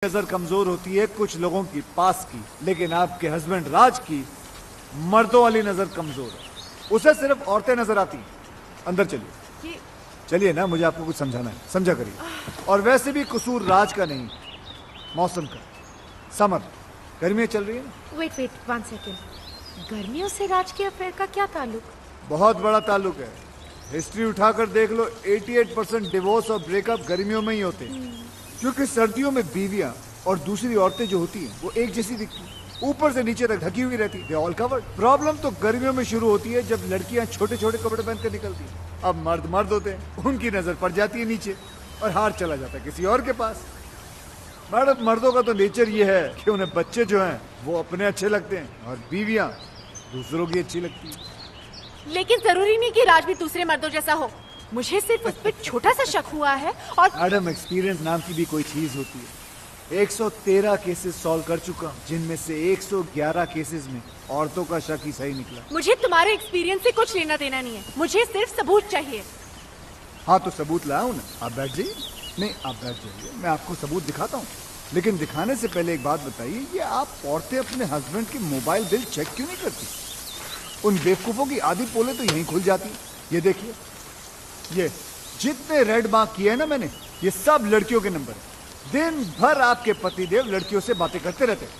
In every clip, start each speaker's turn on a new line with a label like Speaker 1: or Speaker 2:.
Speaker 1: नजर कमजोर होती है कुछ लोगों की पास की, लेकिन आपके हस्बैंड राज की मर्दों वाली नजर कमजोर है। उसे सिर्फ औरतें नजर आती हैं। अंदर चलिए, चलिए ना, मुझे आपको कुछ समझाना है, समझा करिए। और वैसे भी कसूर राज का नहीं, मौसम का। समर, गर्मियां चल रही है ना।
Speaker 2: Wait 1 second. गर्मियों से राज के अफेयर का क्या ताल्लुक?
Speaker 1: बहुत बड़ा ताल्लुक है। हिस्ट्री उठाकर देख लो, 88% डिवोर्स और ब्रेकअप गर्मियों में ही होते हैं। क्योंकि सर्दियों में बीवियां और दूसरी औरतें जो होती हैं वो एक जैसी दिखती हैं, ऊपर से नीचे तक ढकी हुई रहती है, ऑल कवर्ड। प्रॉब्लम तो गर्मियों में शुरू होती है जब लड़कियां छोटे छोटे कपड़े पहनकर निकलती हैं। अब मर्द मर्द होते हैं, उनकी नजर पड़ जाती है नीचे और हार चला जाता है किसी और के पास। मैडम, मर्दों का तो नेचर ये है कि उन्हें बच्चे जो हैं वो अपने अच्छे लगते हैं और बीवियां दूसरों की अच्छी लगती है।
Speaker 2: लेकिन जरूरी नहीं कि राज भी दूसरे मर्दों जैसा हो। मुझे सिर्फ उस पर छोटा सा शक हुआ है। और
Speaker 1: मैडम, एक्सपीरियंस नाम की भी कोई चीज होती है। 113 केसेस सॉल्व कर चुका हूं, जिनमें से 111 केसेस में औरतों का शक ही सही निकला।
Speaker 2: मुझे तुम्हारे एक्सपीरियंस से कुछ लेना देना नहीं है, मुझे सिर्फ सबूत चाहिए।
Speaker 1: हाँ तो सबूत लाया हूं ना, आप बैठ जाइए। नहीं, आप बैठ जाइए, मैं आपको सबूत दिखाता हूँ। लेकिन दिखाने से पहले एक बात बताइए, ये आप औरतें अपने हस्बैंड की मोबाइल बिल चेक क्यों नहीं करती? उन बेवकूफों की आधी पोले तो यहीं खुल जाती। ये देखिए, ये जितने रेड मार्क किए हैं ना मैंने, ये सब लड़कियों के नंबर है। दिन भर आपके पतिदेव लड़कियों से बातें करते रहते हैं।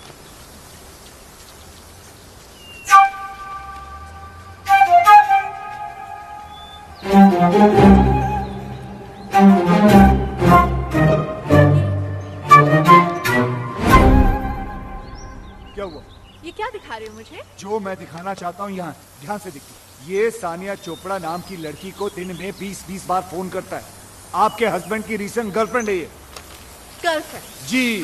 Speaker 1: क्या हुआ?
Speaker 2: ये क्या दिखा रहे हो मुझे?
Speaker 1: जो मैं दिखाना चाहता हूँ यहाँ ध्यान से देखिए। ये सानिया चोपड़ा नाम की लड़की को दिन में 20-20 बार फोन करता है। आपके हस्बैंड की रीसेंट गर्लफ्रेंड है ये।
Speaker 2: गर्लफ्रेंड?
Speaker 1: जी।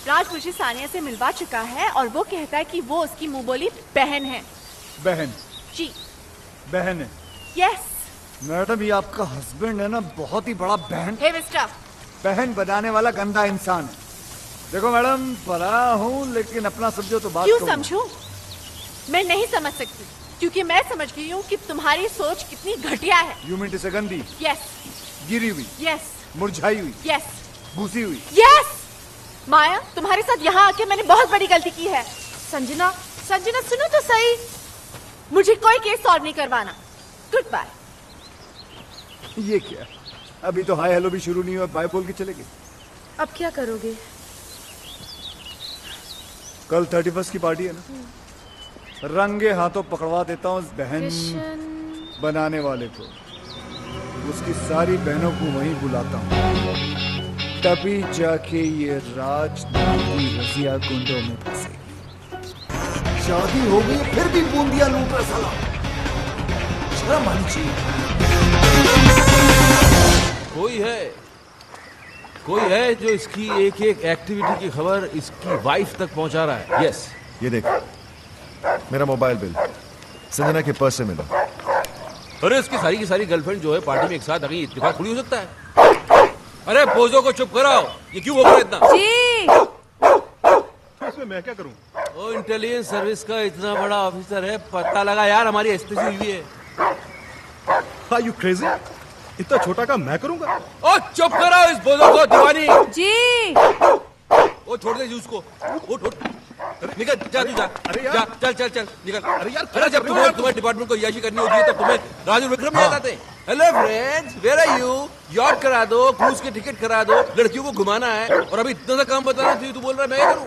Speaker 2: राज मुझे सानिया से मिलवा चुका है और वो कहता है कि वो उसकी मुंह बोली बहन है।
Speaker 1: बहन?
Speaker 2: जी,
Speaker 1: बहन है।
Speaker 2: यस।
Speaker 1: मैडम, ये आपका हस्बैंड है ना, बहुत ही बड़ा बहन
Speaker 2: हे मिस्टर,
Speaker 1: बहन बनाने वाला गंदा इंसान है। देखो मैडम, परा हूँ लेकिन अपना समझो तो बात
Speaker 2: क्यों
Speaker 1: कहूँ।
Speaker 2: समझूं? मैं नहीं समझ सकती, क्योंकि मैं समझ गई हूँ कि तुम्हारी सोच कितनी घटिया है।
Speaker 1: यू मीन टू से गंदी?
Speaker 2: यस।
Speaker 1: गिरी हुई?
Speaker 2: यस।
Speaker 1: मुरझाई हुई?
Speaker 2: यस।
Speaker 1: घुसी हुई?
Speaker 2: यस। माया, तुम्हारे साथ यहाँ आके मैंने बहुत बड़ी गलती की है। संजना, संजना सुनो तो सही, मुझे कोई केस सॉल्व नहीं करवाना। Good bye.
Speaker 1: ये क्या? अभी तो हाय हेलो भी शुरू नहीं हुआ, बाय बोल के चले गए।
Speaker 2: अब क्या करोगे?
Speaker 1: कल 31 की पार्टी है ना, रंगे हाथों पकड़वा देता हूँ बहन बनाने वाले को। उसकी सारी बहनों को वहीं बुलाता हूँ, तभी जाके ये राज नामी रजिया गुंडों में फंसेगी। शादी हो गई फिर भी बूंदिया लूट रहा साला, शर्म आनी चाहिए।
Speaker 3: कोई है जो इसकी एक एक एक्टिविटी की खबर इसकी वाइफ तक पहुंचा रहा है। यस।
Speaker 4: ये देख, मेरा मोबाइल बिल संजना के पर्स से मिला।
Speaker 3: अरे इसकी सारी की सारी गर्लफ्रेंड जो है पार्टी में एक साथ आ गई, इत्तेफाक थोड़ी हो सकता है। अरे पोजो को चुप कराओ, ये क्यों बोल रहे इतना?
Speaker 5: तो इसमें मैं क्या करूं?
Speaker 3: ओ, इंटेलिजेंस सर्विस का इतना बड़ा ऑफिसर है, पता लगा यार हमारी एसपीसी हुई है।
Speaker 5: Are you crazy? इतना छोटा काम मैं करूंगा?
Speaker 3: ओ चुप कराओ इस बोझो को, दीवानी
Speaker 2: जी।
Speaker 3: ओ छोड़ दे उसको, उठ उठ, निकल जा तू जा।
Speaker 5: अरे यार।
Speaker 3: जा, चल चल चल निकल।
Speaker 5: अरे यार,
Speaker 3: अरे जब तुम्हारे डिपार्टमेंट को याशी करनी होती है तब तुम्हें राजू विक्रम याद आते हैं। Hello friends, where are you? Yacht करा दो, क्रूज के टिकट करा दो, लड़कियों को घुमाना है, और अभी इतना सा काम बताना चाहिए, तू बोल रहा है मैं करूं?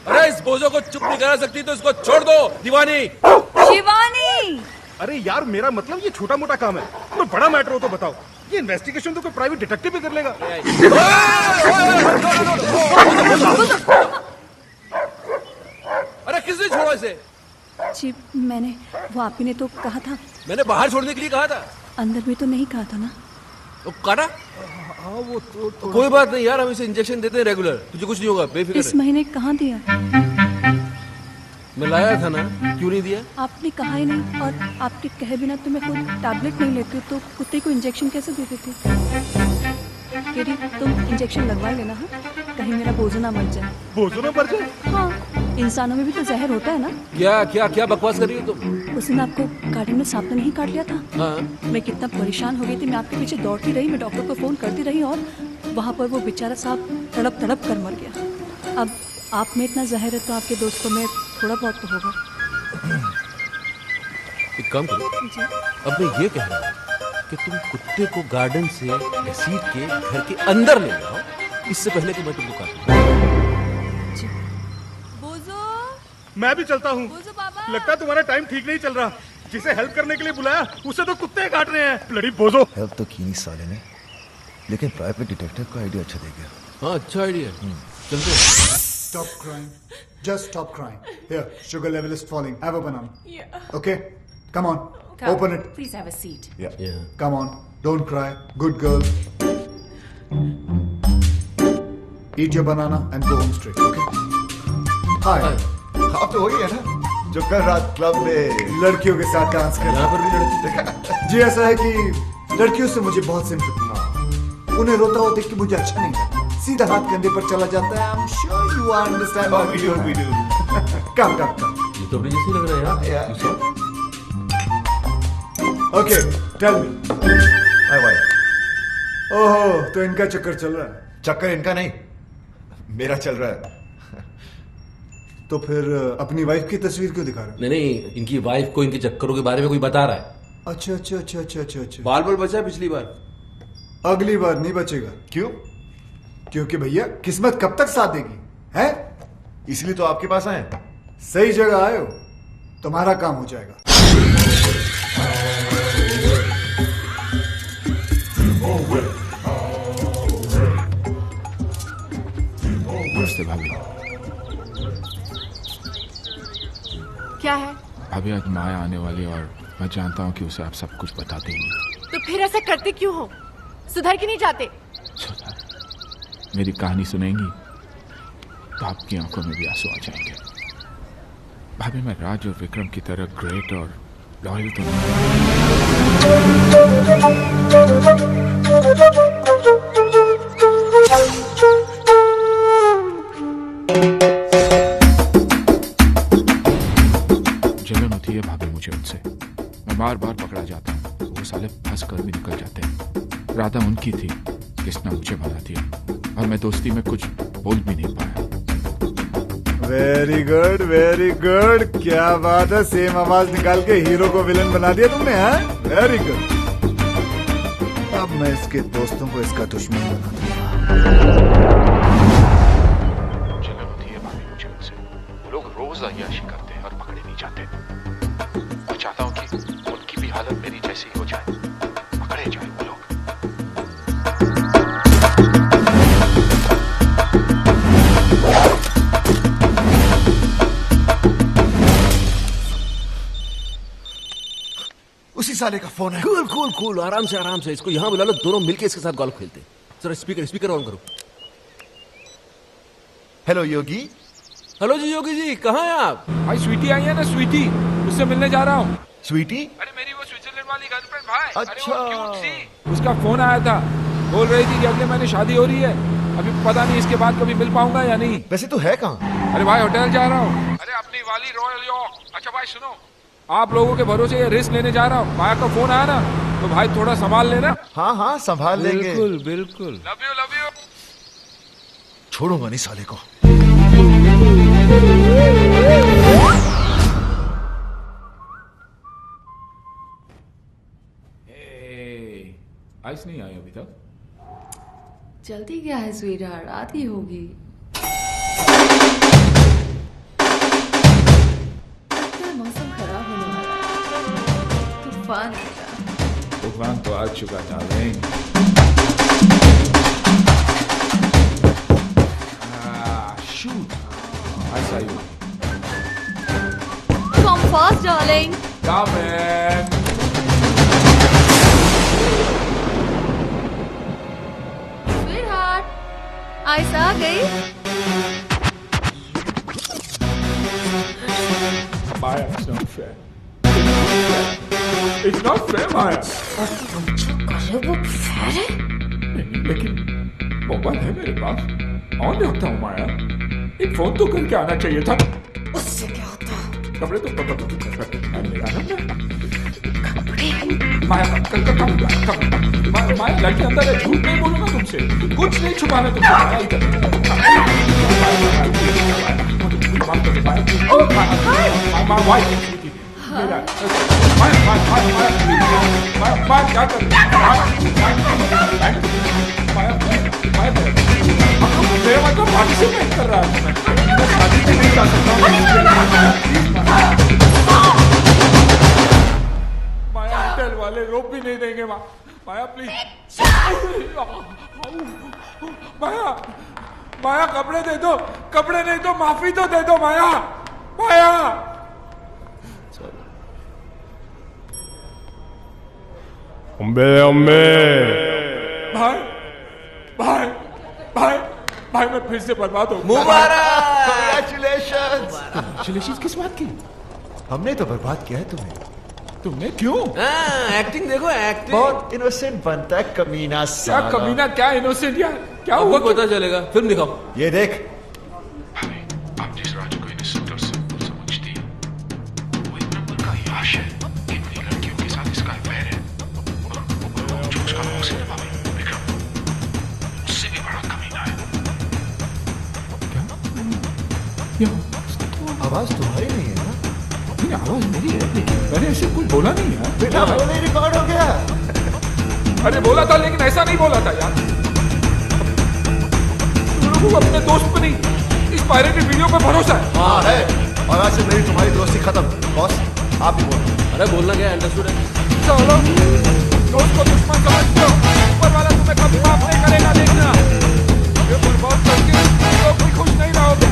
Speaker 3: अरे इस बोझो को चुप नहीं करा सकती तो इसको छोड़ दो, दीवानी।
Speaker 2: शिवानी।
Speaker 5: अरे यार, मेरा मतलब ये छोटा मोटा काम है, तो बड़ा मैटर हो तो बताओ। ये इन्वेस्टिगेशन तो कोई प्राइवेट डिटेक्टिव भी कर लेगा।
Speaker 3: अरे किसने छोड़ा इसे?
Speaker 6: जी मैंने, वो आप ही ने तो कहा था।
Speaker 3: मैंने बाहर छोड़ने के लिए कहा था।
Speaker 6: अंदर भी तो नहीं कहा था ना।
Speaker 3: तो काटा?
Speaker 1: हाँ वो तो
Speaker 3: कोई बात नहीं यार, हम इसे इंजेक्शन देते हैं रेगुलर, तुझे कुछ नहीं होगा, बेफिक्र
Speaker 6: इस महीने कहाँ दिया?
Speaker 3: मैं लाया था ना, क्यों नहीं दिया?
Speaker 6: आपने कहा ही नहीं, और आपके कहे बिना तो मैं खुद टैबलेट नहीं लेती, तो कुत्ते को इंजेक्शन कैसे दे देती? केडी, तुम इंजेक्शन लगवा लेना। हाँ, कहीं मेरा बोझो ना मर जाए।
Speaker 5: बोझो ना मर जाए?
Speaker 6: हाँ, इंसानों में भी तो जहर होता है ना।
Speaker 3: क्या क्या क्या बकवास कर रही हो तुम?
Speaker 6: उस दिन आपको गार्डन में सांप ने नहीं काट लिया था?
Speaker 3: हाँ।
Speaker 6: मैं कितना परेशान हो गई थी, मैं आपके पीछे दौड़ती रही, मैं डॉक्टर को फोन करती रही, और वहाँ पर वो बेचारा साहब तड़प तड़प कर मर गया। अब आप में इतना जहर है तो आपके दोस्तों में थोड़ा बहुत तो होगा।
Speaker 3: एक काम करो,
Speaker 6: जी
Speaker 3: अब मैं ये कह रहा हूँ कि तुम कुत्ते को गार्डन से घसीट के घर के अंदर ले जाओ, इससे पहले कि मैं तुमको काटूं।
Speaker 6: जी। बोझो
Speaker 5: मैं भी चलता हूँ।
Speaker 6: बोझो बाबा।
Speaker 5: लगता है तुम्हारा टाइम ठीक नहीं चल रहा। जिसे हेल्प करने के लिए बुलाया उसे तो कुत्ते काट रहे हैं। ब्लडी बोझो।
Speaker 4: हेल्प तो की नहीं साले ने, लेकिन प्राइवेट डिटेक्टिव का आइडिया अच्छा दे गया।
Speaker 3: हाँ, अच्छा आइडिया। चलते हैं।
Speaker 1: Stop crying. Just stop crying. Here, sugar level is falling. Have a banana.
Speaker 2: Yeah.
Speaker 1: Okay? Come on.
Speaker 2: Come.
Speaker 1: Open it.
Speaker 2: Please have a seat.
Speaker 3: Yeah.
Speaker 1: Come on. Don't cry. Good girl. Eat your banana and go home straight. Okay? Hi.
Speaker 4: आप तो वही है ना जो कल रात club में
Speaker 1: लड़कियों के साथ डांस कर
Speaker 3: यहाँ पर भी लड़की।
Speaker 1: जी ऐसा है कि लड़कियों से मुझे बहुत सिंपैथी है। उन्हें रोता हुआ देख के मुझे अच्छा नहीं लगता। सीधा हाथ कंधे पर चला जाता है। I'm sure you understand what we do. Come.
Speaker 3: ये तो अपने जैसे लग रहा है यार।
Speaker 4: Yeah.
Speaker 1: Okay, tell me.
Speaker 4: हाय भाई।
Speaker 1: ओहो, तो इनका चक्कर चल रहा है।
Speaker 4: चक्कर इनका नहीं, मेरा चल रहा है।
Speaker 1: तो फिर अपनी वाइफ की तस्वीर क्यों दिखा रहे
Speaker 3: नहीं, इनकी वाइफ को इनके चक्करों के बारे में कोई बता रहा है।
Speaker 1: हो? अच्छा।
Speaker 3: बाल बचा पिछली बार।
Speaker 1: अगली बार नहीं बचेगा।
Speaker 4: क्यों?
Speaker 1: क्योंकि भैया किस्मत कब तक साथ देगी है?
Speaker 4: इसलिए तो आपके पास आए।
Speaker 1: सही जगह आए हो, तुम्हारा काम हो जाएगा।
Speaker 7: नमस्ते भाभी।
Speaker 2: क्या है?
Speaker 7: भाभी आज माया आने वाली और मैं जानता हूँ कि उसे आप सब कुछ बता देंगे।
Speaker 2: तो फिर ऐसा करते क्यों हो? सुधर के नहीं जाते?
Speaker 7: सुधा, मेरी कहानी सुनेंगी तो आपकी आंखों में भी आंसू आ जाएंगे। भाभी मैं राज और विक्रम की तरह ग्रेट और लॉयल तो जलन होती है भाभी मुझे उनसे। मैं बार बार पकड़ा जाता हूँ, वो साले फंस कर भी निकल जाते हैं। राधा उनकी थी जिसने मुझे भगा दिया और मैं दोस्ती में कुछ बोल भी नहीं पाया।
Speaker 1: Very good. क्या बात है, सेम आवाज निकाल के हीरो को विलन बना दिया तुमने। हाँ, वेरी गुड। अब मैं इसके दोस्तों को इसका दुश्मन बना दूंगा।
Speaker 7: जलन होती है भाभी मुझे उनसे। वो लोग रोज अय्याशी करते हैं और पकड़े नहीं जाते। मैं चाहता हूँ कि उनकी भी हालत मेरी जैसी हो जाए, पकड़े जाए वो लोग।
Speaker 4: उसी साले का फोन है।
Speaker 3: कूल, आराम से इसको यहाँ बुला लो, दोनों मिलके इसके साथ गोल्फ खेलते हैं। जरा स्पीकर ऑन करो।
Speaker 4: हेलो योगी।
Speaker 3: हेलो जी योगी जी, कहाँ हैं आप?
Speaker 8: भाई स्वीटी आई है ना, स्वीटी, उससे मिलने जा रहा हूँ।
Speaker 4: स्वीटी?
Speaker 8: अरे मेरी वो स्विट्जरलैंड वाली गर्लफ्रेंड भाई।
Speaker 4: अच्छा।
Speaker 8: अरे वो क्यूट सी। उसका फोन आया था, बोल रही थी कि अगले महीने शादी हो रही है। अभी पता नहीं इसके बाद कभी मिल पाऊंगा या नहीं।
Speaker 4: वैसे तो है कहाँ?
Speaker 8: अरे भाई होटल जा रहा हूँ। अरे अपनी वाली रॉयल यॉर्क। अच्छा भाई सुनो, आप लोगों के भरोसे ये रिस्क लेने जा रहा हूँ। माया का फोन आया ना तो भाई थोड़ा संभाल लेना।
Speaker 4: हाँ संभाल लेंगे।
Speaker 3: बिल्कुल।
Speaker 8: Love you.
Speaker 4: छोड़ूंगा नहीं साले को।
Speaker 7: आइस नहीं आई अभी तक।
Speaker 9: जल्दी क्या है स्वीटहार्ट, आती होगी। मौसम खराब होने वाला है, तूफान आएगा।
Speaker 7: तूफान तो आ चुका darling. Shoot. I saw you.
Speaker 2: Come fast, darling.
Speaker 7: Come in.
Speaker 2: Sweetheart, ice आ गई।
Speaker 7: Maya, it's not fair. It's not fair, Maya.
Speaker 2: वो फेयर है?
Speaker 7: लेकिन मोबाइल है मेरे पास, ऑन रखता हूँ माया। एक फोन तो करके आना चाहिए था।
Speaker 2: उससे क्या होता?
Speaker 7: कपड़े तो मेरा ना।
Speaker 8: माया माया लड़की अंदर है, झूठ नहीं बोलूंगा तुमसे, कुछ नहीं छुपाना तुमसे। क्या कर मेरा मतलब पार्टिसिपेट कर रहा है, मैं शादी में नहीं जा सकता हूँ। माया होटल वाले रोक भी नहीं देंगे। माया प्लीज, माया माया कपड़े दे दो, कपड़े नहीं तो माफी तो दे दो माया। माया
Speaker 5: अम्बे अम्बे
Speaker 8: भाई भाई भाई भाई मैं फिर से बर्बाद हो गया।
Speaker 4: Congratulations किस बात की? हमने तो बर्बाद किया है तुम्हें।
Speaker 8: तुमने क्यों?
Speaker 3: एक्टिंग देखो, एक्टिंग
Speaker 4: बहुत इनोसेंट बनता है कमीना
Speaker 8: क्या
Speaker 4: साला।
Speaker 8: कमीना, क्या इनोसेंट यार, क्या
Speaker 3: अब
Speaker 8: हुआ?
Speaker 3: पता चलेगा, फिल्म दिखाओ।
Speaker 4: ये देख,
Speaker 7: आप जिस राजू को इनोसेंट और सिंपल समझती है, वो एक नंबर का याश है। इतनी लड़कियों के साथ इसका अफेयर है, और जो उसका मौसी निभावे विक्रम, उससे भी बड़ा कमीना है। क्या?
Speaker 4: आवाज तुम्हारी नहीं है ना?
Speaker 8: नहीं, आवाज मेरी है, लेकिन मैंने ऐसे कुछ बोला नहीं है।
Speaker 4: बेटा वो नहीं रिकॉर्ड हो गया।
Speaker 8: अरे बोला था, लेकिन ऐसा नहीं बोला था यार। तुम लोगों को अपने दोस्त पर नहीं, इस पायरेटेड वीडियो पर भरोसा है।
Speaker 4: हाँ है, और आज से मेरी तुम्हारी दोस्ती खत्म। बॉस आप भी बोलो।
Speaker 3: अरे बोलना क्या है, अंडरस्टूड है।
Speaker 8: चलो, दोस्त को दुश्मन समझते हो, ऊपर वाला तुम्हें कभी माफ नहीं करेगा, देखना। ये बर्बाद करके तुम लोग भी खुश नहीं रहोगे।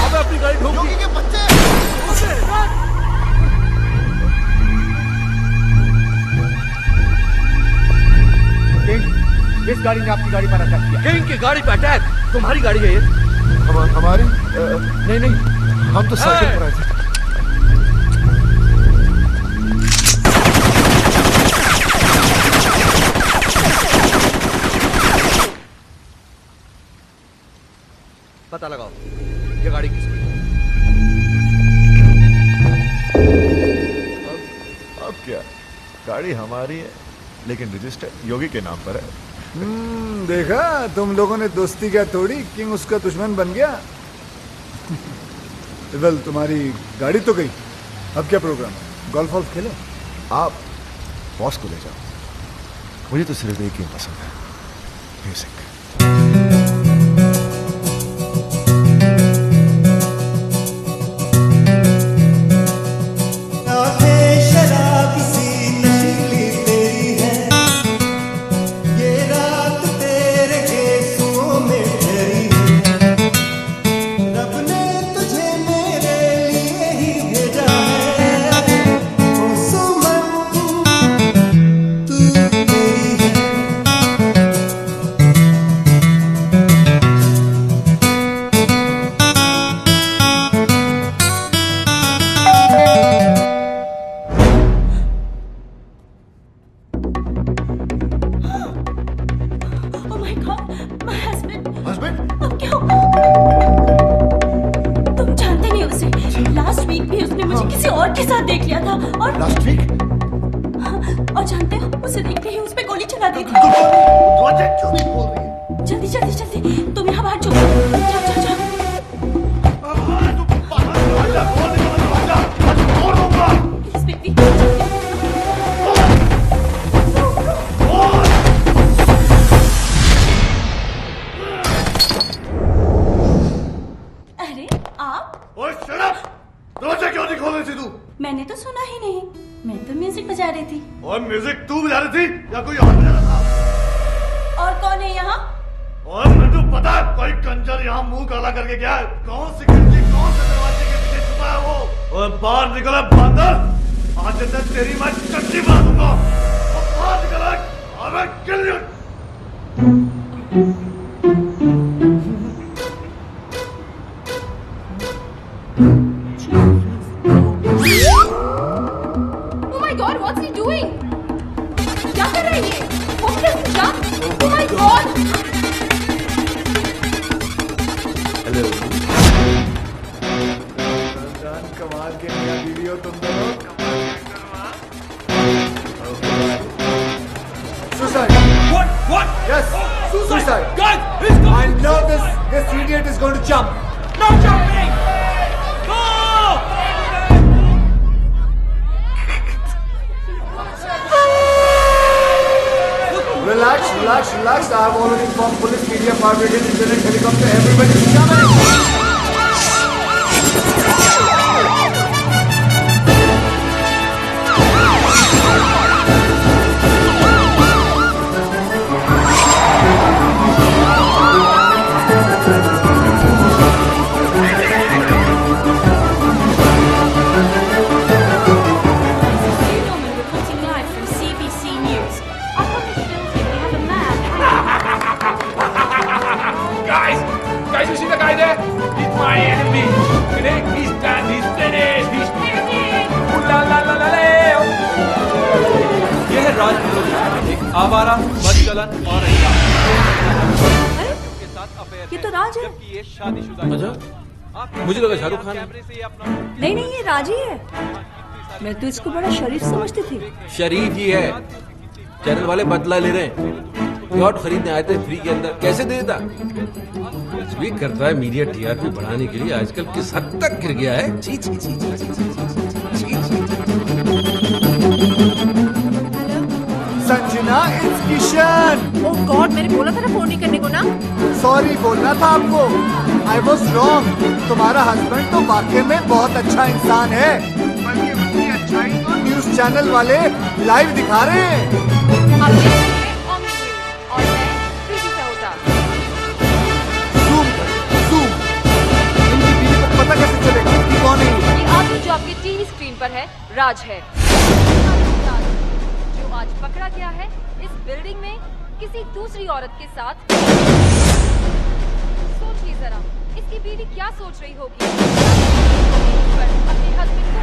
Speaker 3: अबे अपनी गाड़ी ठोक दी।
Speaker 1: किस गाड़ी ने आपकी गाड़ी पर अटैक किया?
Speaker 3: किंग की गाड़ी पे अटैक? तुम्हारी गाड़ी है ये?
Speaker 4: हमारी नहीं नहीं, हम तो साइकिल पर आए थे।
Speaker 3: पता लगाओ ये गाड़ी किसकी है।
Speaker 4: अब क्या, गाड़ी हमारी है, लेकिन रजिस्टर योगी के नाम पर है।
Speaker 1: देखा, तुम लोगों ने दोस्ती क्या तोड़ी, किंग उसका दुश्मन बन गया। वेल, तुम्हारी गाड़ी तो गई, अब क्या प्रोग्राम है? गोल्फ वॉल्फ खेले?
Speaker 4: आप बॉस को ले जाओ, मुझे तो सिर्फ एक ही पसंद है, म्यूजिक।
Speaker 6: मैंने तो सुना ही नहीं, मैं तो म्यूजिक बजा रही थी।
Speaker 10: और म्यूजिक तू बजा रही थी या कोई और बजा रहा था?
Speaker 6: और कौन है यहाँ?
Speaker 10: और मुझे पता है कोई कंजर यहाँ मुंह काला करके गया है। कौन सी खिड़की, कौन से दरवाजे के पीछे छुपा है वो? और बाहर निकला बंदर, आज तक तेरी मैं चट्टी बना दूंगा। और बाहर निकला, अबे किल यू।
Speaker 1: के मियां बीवी हो तुम दोनों। Suicide.
Speaker 3: What?
Speaker 1: Yes. Suicide.
Speaker 3: Guys, he's going.
Speaker 1: I know this idiot is going to jump.
Speaker 3: No jumping. No.
Speaker 1: Relax. I have already informed police, media, fire brigade, internet, helicopter, everybody is coming.
Speaker 8: Guys, you see the guy there? He's my enemy. He's done. He's finished. He's finished. Ooh la la la la la.
Speaker 3: ये है राज विरोधी, एक आवारा, बदचलन और
Speaker 6: ये तो राज है।
Speaker 3: ये शादीशुदा। अच्छा, मुझे लगा शाहरुख खान।
Speaker 6: नहीं ये राज ही है। मैं तो इसको बड़ा शरीफ समझती थी।
Speaker 3: शरीफ ही है। चैनल वाले बदला ले रहे हैं। यॉट खरीदने आए थे फ्री के अंदर, कैसे देता? कुछ भी करता है मीडिया टीआरपी बढ़ाने के लिए। आजकल किस हद तक गिर गया है। छी छी छी छी छी छी
Speaker 1: Sanjana, it's Kishan.
Speaker 2: Oh God, मैंने बोला था ना फोन नहीं करने को ना।
Speaker 1: सॉरी बोलना था आपको। I was wrong. तुम्हारा हस्बैंड तो वाकई में बहुत अच्छा इंसान है, बल्कि उसकी अच्छाई तो न्यूज चैनल वाले लाइव दिखा रहे हैं। पता कैसे चलेगा कि कौन है
Speaker 11: ये आदमी जो आपके टीवी स्क्रीन पर है राज है, जो आज पकड़ा गया है इस बिल्डिंग में किसी दूसरी औरत के साथ। सोचिए जरा, इसकी बीवी क्या सोच रही होगी अपने हस्बैंड को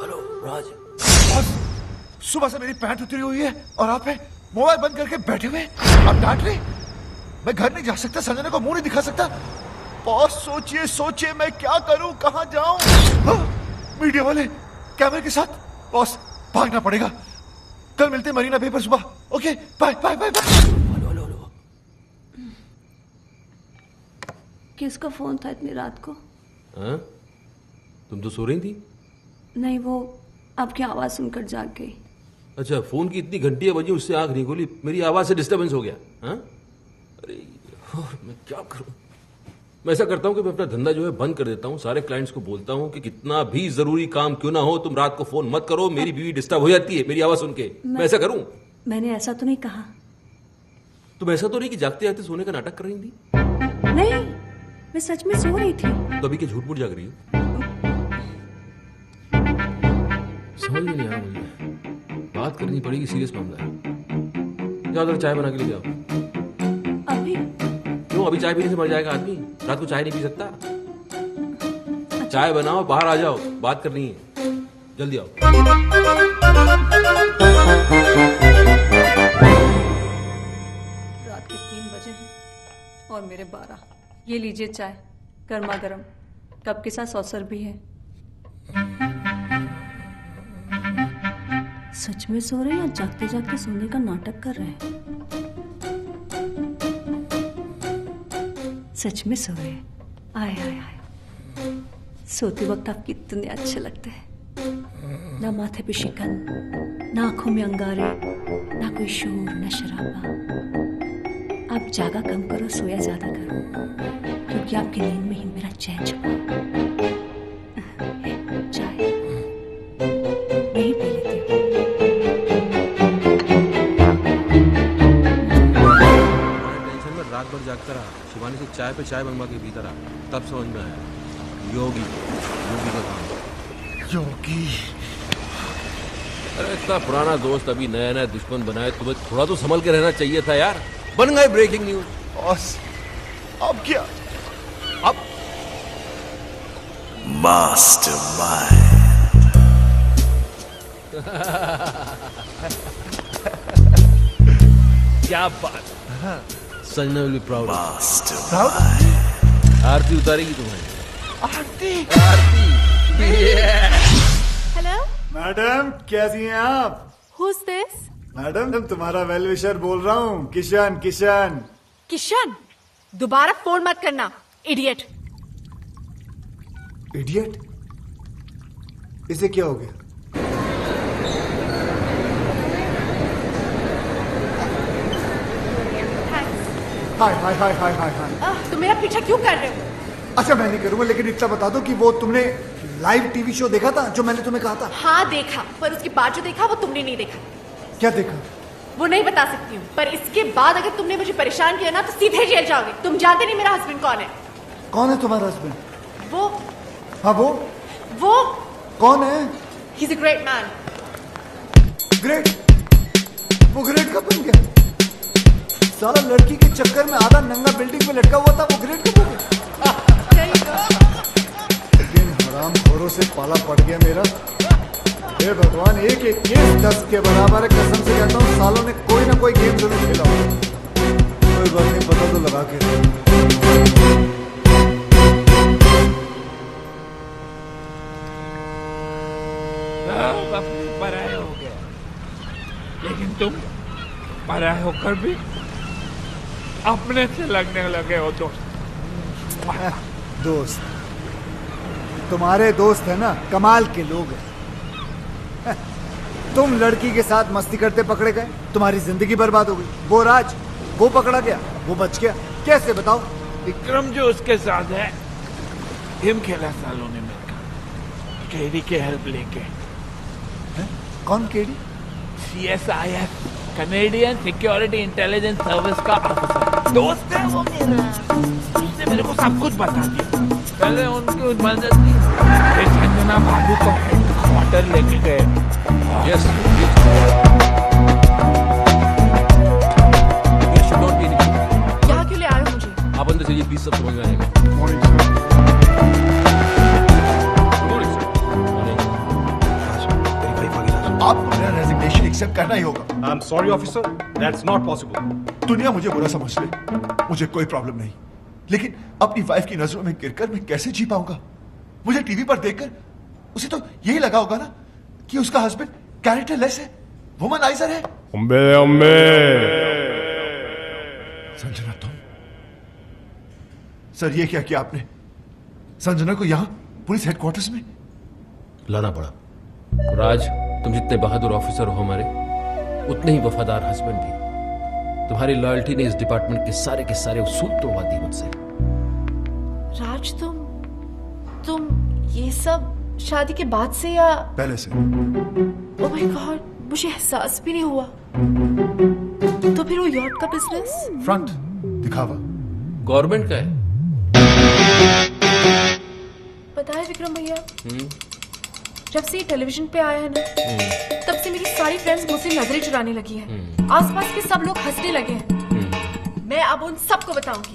Speaker 10: हेलो राज। सुबह से मेरी पैंट उतरी हुई है और आप मोबाइल बंद करके बैठे हुए। आप डांट रहे? मैं घर नहीं जा सकता, संजना को मुंह नहीं दिखा सकता। बॉस सोचिए मैं क्या करूं, कहां जाऊं? मीडिया वाले कैमरे के साथ। बॉस भागना पड़ेगा। कल मिलते मरीना बे पर सुबह। Okay bye bye bye bye.
Speaker 6: किसका फोन था इतनी रात को?
Speaker 3: हाँ? तुम तो सो रही थी।
Speaker 6: नहीं, वो आपकी आवाज सुनकर जाग गई।
Speaker 3: अच्छा, फोन की इतनी घंटियां बजी, उससे आंख नहीं खोली, मेरी आवाज से डिस्टर्बेंस हो गया। हाँ? अरे मैं क्या करूं? मैं ऐसा करता हूं कि मैं अपना धंधा जो है बंद कर देता हूं। सारे क्लाइंट्स को बोलता हूं कि कितना भी जरूरी काम क्यों ना हो, तुम रात को फोन मत करो। मेरी बीवी डिस्टर्ब हो जाती है मेरी आवाज सुन के। मैं ऐसा करूं?
Speaker 6: मैंने ऐसा तो नहीं कहा।
Speaker 3: तुम ऐसा तो नहीं कि जागते जागते सोने का नाटक कर रही थी?
Speaker 6: नहीं, मैं सच में सो रही थी।
Speaker 3: तो अभी क्या झूठ मूठ जाग रही हो? समझ में नहीं आ रहा मुझे। बात करनी पड़ेगी, सीरियस मामला है। जाओ जरा चाय बना के ले जाओ।
Speaker 6: अभी?
Speaker 3: क्यों? अभी चाय पीने से मर जाएगा आदमी? रात को चाय नहीं पी सकता? अच्छा। चाय बनाओ, बाहर आ जाओ, बात करनी है। जल्दी आओ।
Speaker 6: रात के 3 बजे हैं और मेरे 12। ये लीजिए चाय, गर्मा गर्म, कप के साथ सॉसर भी है। सच में सो रहे हैं या जागते जागते सोने का नाटक कर रहे हैं? सच में सो रहे हैं। आए आए आए, सोते वक्त आप कितने अच्छे लगते हैं। ना माथे पे शिकन, ना आंखों में अंगारे, ना कोई शोर, ना शराबा। आप जागा कम करो, सोया ज्यादा करो, क्योंकि आपकी नींद में ही मेरा चैन छुपा। चाय मैं ही पी लेती हूँ।
Speaker 3: टेंशन में रात भर जागता रहा, शिवानी से चाय पे चाय बनवा के पीता रहा, तब समझ में आया योगी का काम।
Speaker 10: योगी?
Speaker 3: अरे इतना पुराना दोस्त अभी नया नया दुश्मन बनाए, तुम्हें थोड़ा तो संभल के रहना चाहिए था यार। बन गए ब्रेकिंग न्यूज।
Speaker 10: बॉस अब क्या?
Speaker 3: क्या बात, Sanjana will be proud.
Speaker 1: Proud?
Speaker 3: आरती उतारेगी तुम्हें।
Speaker 1: आरती?
Speaker 2: हेलो
Speaker 1: मैडम, कैसी हैं आप?
Speaker 2: Who is this?
Speaker 1: मैडम, तुम्हारा वेल विशर बोल रहा हूँ, किशन। किशन
Speaker 2: किशन, दोबारा फोन मत करना, इडियट।
Speaker 1: इडियट? इसे क्या हो गया? हाय हाय हाय हाय हाय हाय।
Speaker 2: तुम मेरा पीछा क्यों कर रहे हो?
Speaker 1: अच्छा, मैं नहीं करूंगा, लेकिन इतना बता दो कि वो तुमने लाइव टीवी शो देखा था जो मैंने तुम्हें कहा था?
Speaker 2: हाँ देखा, पर उसके बाद जो देखा वो तुमने नहीं देखा।
Speaker 1: क्या देखा?
Speaker 2: वो नहीं बता सकती हूँ, पर इसके बाद अगर तुमने मुझे परेशान किया ना तो सीधे जेल जाओगे। तुम जानते नहीं मेरा हस्बैंड कौन है।
Speaker 1: कौन है तुम्हारा हस्बैंड?
Speaker 2: वो
Speaker 1: हाँ वो कौन है?
Speaker 2: He's a great man.
Speaker 1: Great? वो ग्रेट कब बन गया? साला लड़की के चक्कर में आधा नंगा बिल्डिंग पे लटका हुआ था, वो ग्रेट कब हो गया? लेकिन हराम खोरों से पाला पड़ गया मेरा। हे भगवान, एक एक केस 10 के बराबर है। कसम से कहता हूँ, सालों ने कोई ना कोई गेम जरूर खेला होगा। कोई बात नहीं, पता तो लगा के।
Speaker 8: पराये हो गए, लेकिन तुम पराये होकर भी अपने से लगने लगे हो।
Speaker 1: दोस्त, तुम्हारे दोस्त है ना, कमाल के लोग हैं। तुम लड़की के साथ मस्ती करते पकड़े गए, तुम्हारी जिंदगी बर्बाद हो गई। वो राज, वो पकड़ा गया, वो बच गया। कैसे बताओ?
Speaker 8: विक्रम जो उसके साथ है, गेम खेला सालों ने मिलकर, केडी के हेल्प लेके।
Speaker 1: कौन KD?
Speaker 8: CSIS, Canadian security intelligence service का ऑफिसर। दोस्त है वो मेरा, उसने मेरे को सब कुछ बता दिया। पहले उनकी मदद की, फिर संजना भाभी को हेडक्वार्टर लेके गए।
Speaker 3: यस,
Speaker 2: यहाँ क्यों ले आए हो मुझे?
Speaker 3: आप अंदर से ये 20 सब समझ में आएगा।
Speaker 4: आपको मेरा रेजिग्नेशन एक्सेप्ट करना ही होगा।
Speaker 5: I am sorry officer, that's not possible.
Speaker 4: दुनिया मुझे बुरा समझ ले, मुझे कोई प्रॉब्लम नहीं, लेकिन अपनी वाइफ की नजरों में गिरकर मैं कैसे जी पाऊंगा? मुझे टीवी पर देखकर उसे तो यही लगा होगा ना कि उसका हस्बैंड कैरेक्टरलेस है, वुमनाइजर है। संजना, तुम? सर, ये क्या किया आपने? संजना को यहां पुलिस हेडक्वार्टर्स में
Speaker 3: लाना पड़ा। राज, तुम जितने बहादुर ऑफिसर हो हमारे, उतने ही वफादार हस्बैंड भी। तुम्हारी लॉयल्टी ने इस डिपार्टमेंट के सारे उसूल तोड़वा दिए मुझसे।
Speaker 2: राज, तुम ये सब शादी के बाद से या
Speaker 4: पहले से?
Speaker 2: ओह माय गॉड, मुझे एहसास भी नहीं हुआ। तो फिर वो यॉट का बिजनेस?
Speaker 4: फ्रंट दिखावा
Speaker 3: गवर्नमेंट का है।
Speaker 2: पता है विक्रम भैया, जब से ये टेलीविजन पे आया है ना, तब से मेरी सारी फ्रेंड्स मुझसे नजरें चुराने लगी हैं। आसपास के सब लोग हंसने लगे हैं। मैं अब उन सबको बताऊंगी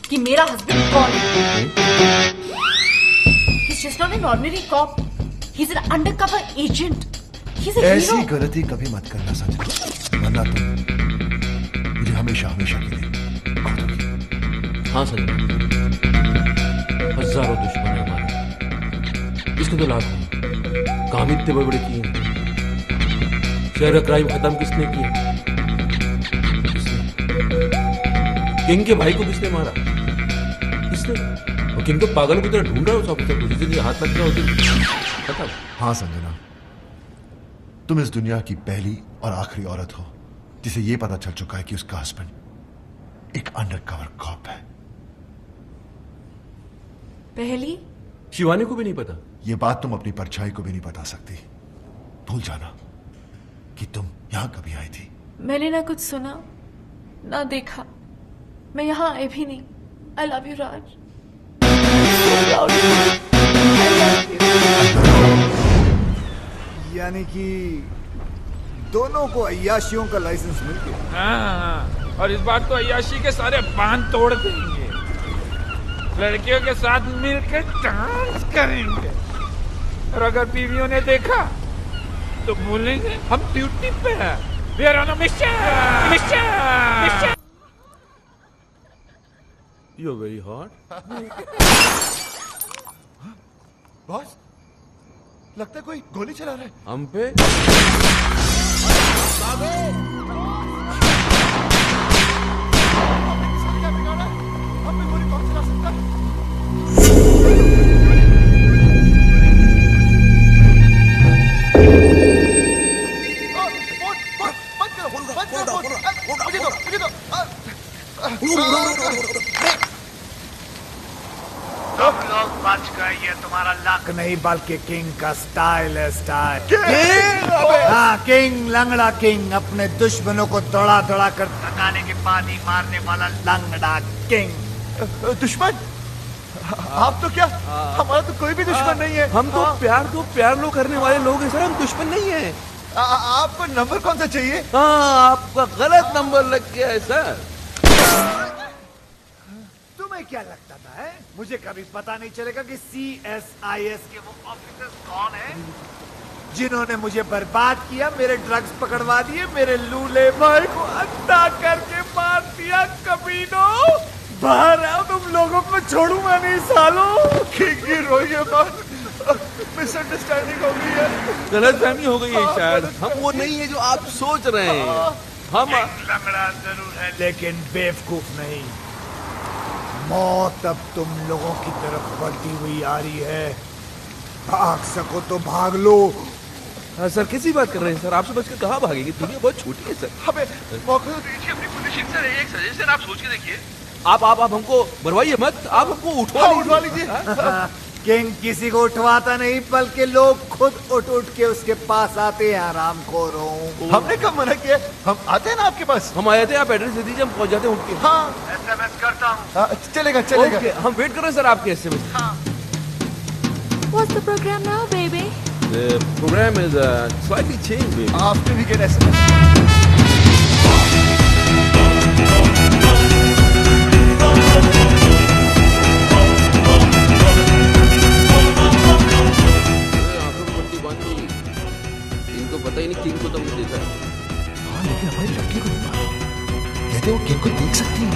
Speaker 2: कि मेरा हस्बैंड कौन है। He's just not an ordinary cop. He's an undercover agent. He's a
Speaker 4: ऐसी
Speaker 2: hero.
Speaker 4: गलती कभी मत करना संजना, वरना तुम मुझे हमेशा के लिए।
Speaker 3: हाँ संजना, हजारों दुश्मन है हमारे, इसके तो लाखों। काम इतने बड़े बड़े किए, शहर का क्राइम खत्म किसने किया? किंग के भाई को किसने मारा? किसने? और किंग तो पागल की तरह ढूंढ रहा है उस ऑफिसर को, जिसे हाथ लग गया होती खत्म।
Speaker 4: हाँ संजना, तुम इस दुनिया की पहली और आखिरी औरत हो जिसे यह पता चल चुका है कि उसका हस्बैंड एक अंडरकवर कॉप है।
Speaker 2: पहली?
Speaker 3: शिवानी को भी नहीं पता।
Speaker 4: यह बात तुम अपनी परछाई को भी नहीं बता सकती। भूल जाना कि तुम यहां कभी आई थी।
Speaker 2: मैंने ना कुछ सुना ना देखा, मैं यहाँ आई भी नहीं। आई लव यू राज।
Speaker 1: यानी कि दोनों को अय्याशियों का लाइसेंस मिल गया।
Speaker 8: हाँ, और इस बार तो अय्याशी के सारे बांध तोड़ देंगे। लड़कियों के साथ मिलकर डांस करेंगे, और अगर बीवियों ने देखा तो बोलेंगे हम ड्यूटी पे हैं। We are on a mission.
Speaker 3: You're very hot.
Speaker 4: Boss, लगता है कोई गोली चला रहा है।
Speaker 3: हम पे?
Speaker 4: हम पे गोली कौन चला सकता है?
Speaker 10: सब लोग बच गए, ये तुम्हारा लक नहीं बल्कि किंग का स्टाइल है, स्टाइल। हाँ, किंग, लंगड़ा किंग, अपने दुश्मनों को दौड़ा दौड़ा कर थकाने के बाद ही मारने वाला लंगड़ा किंग।
Speaker 4: दुश्मन? आप तो क्या, हमारा तो कोई भी दुश्मन नहीं है।
Speaker 3: हम तो प्यार लो करने वाले लोग हैं सर, हम दुश्मन नहीं है।
Speaker 4: आपको नंबर कौन सा चाहिए?
Speaker 3: हाँ, आपका गलत नंबर लग गया है सर।
Speaker 10: तुम्हें क्या लगता था है? मुझे कभी पता नहीं चलेगा कि CSIS के वो ऑफिसर्स कौन हैं जिन्होंने मुझे बर्बाद किया, मेरे ड्रग्स पकड़वा दिए, मेरे लूले भाई को अंधा करके मार दिया। कमीनों, बाहर आओ, तुम लोगों को छोड़ूंगा नहीं सालों।
Speaker 4: किंग रोइए मत, मिसअंडरस्टैंडिंग हो गई है,
Speaker 3: गलतफहमी हो गई है शायद। हम वो नहीं है जो आप सोच रहे हैं। हम
Speaker 10: लंगड़ा जरूर है लेकिन बेवकूफ नहीं। मौत अब तुम लोगों की तरफ बढ़ती हुई आ रही है। भाग सको तो भाग लो।
Speaker 3: हाँ सर, कैसी बात कर रहे हैं सर? आपसे बचकर कहाँ भागेंगे? दुनिया बहुत छोटी है सर।
Speaker 4: हमें मौका तो दीजिए अपनी पोजीशन से। एक सजेशन आप सोच के देखिए।
Speaker 3: आप हमको मरवाइए मत, आप हमको उठवा
Speaker 4: लीजिए।
Speaker 10: किंग किसी को उठवाता नहीं, बल्कि लोग खुद उठ के उसके पास आते हैं। आरामखोरों,
Speaker 4: हमने कब मना किया? हम आते हैं ना आपके पास।
Speaker 3: हम आए थे, आप एड्रेस दे दीजिए, हम पहुंच जाते हैं उठ के।
Speaker 4: हाँ,
Speaker 10: SMS करता हूँ।
Speaker 4: चलेगा।
Speaker 3: हम वेट कर रहे हैं सर आपके SMS।
Speaker 11: What's the program now, baby?
Speaker 3: The program is slightly changed, baby.
Speaker 4: After we get SMS.
Speaker 3: इनको पता ही नहीं किंग को तो हमने देखा है।
Speaker 4: हाँ, लेकिन हमारी लड़की को नहीं मालूम। कहते वो किंग को देख सकती है।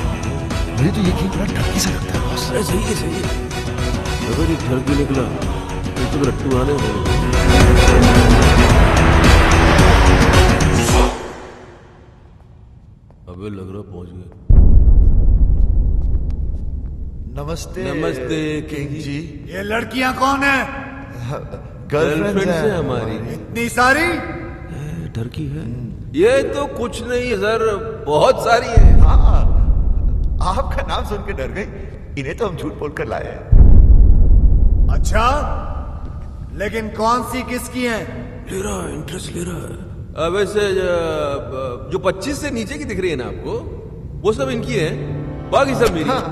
Speaker 4: मुझे तो ये किंग बड़ा ठगी सा लगता है बॉस।
Speaker 3: अरे सही है। अगर ये ठगी निकला तो रट्टू आने वाले। अबे लग रहा पहुंच गए।
Speaker 4: नमस्ते किंग जी।
Speaker 10: ये लड़कियां कौन है?
Speaker 3: गर्लफ्रेंड है हमारी।
Speaker 10: इतनी सारी?
Speaker 3: डर की है ये तो कुछ नहीं सर, बहुत सारी है।
Speaker 4: हाँ, आपका नाम सुन के डर गई। इन्हें तो हम झूठ बोलकर लाए हैं।
Speaker 10: अच्छा, लेकिन कौन सी किसकी है?
Speaker 3: ले रहा है, इंटरेस्ट ले रहा है। अब वैसे जो 25 से नीचे की दिख रही है ना आपको, वो सब इनकी है, बाकी सब मेरी। हाँ।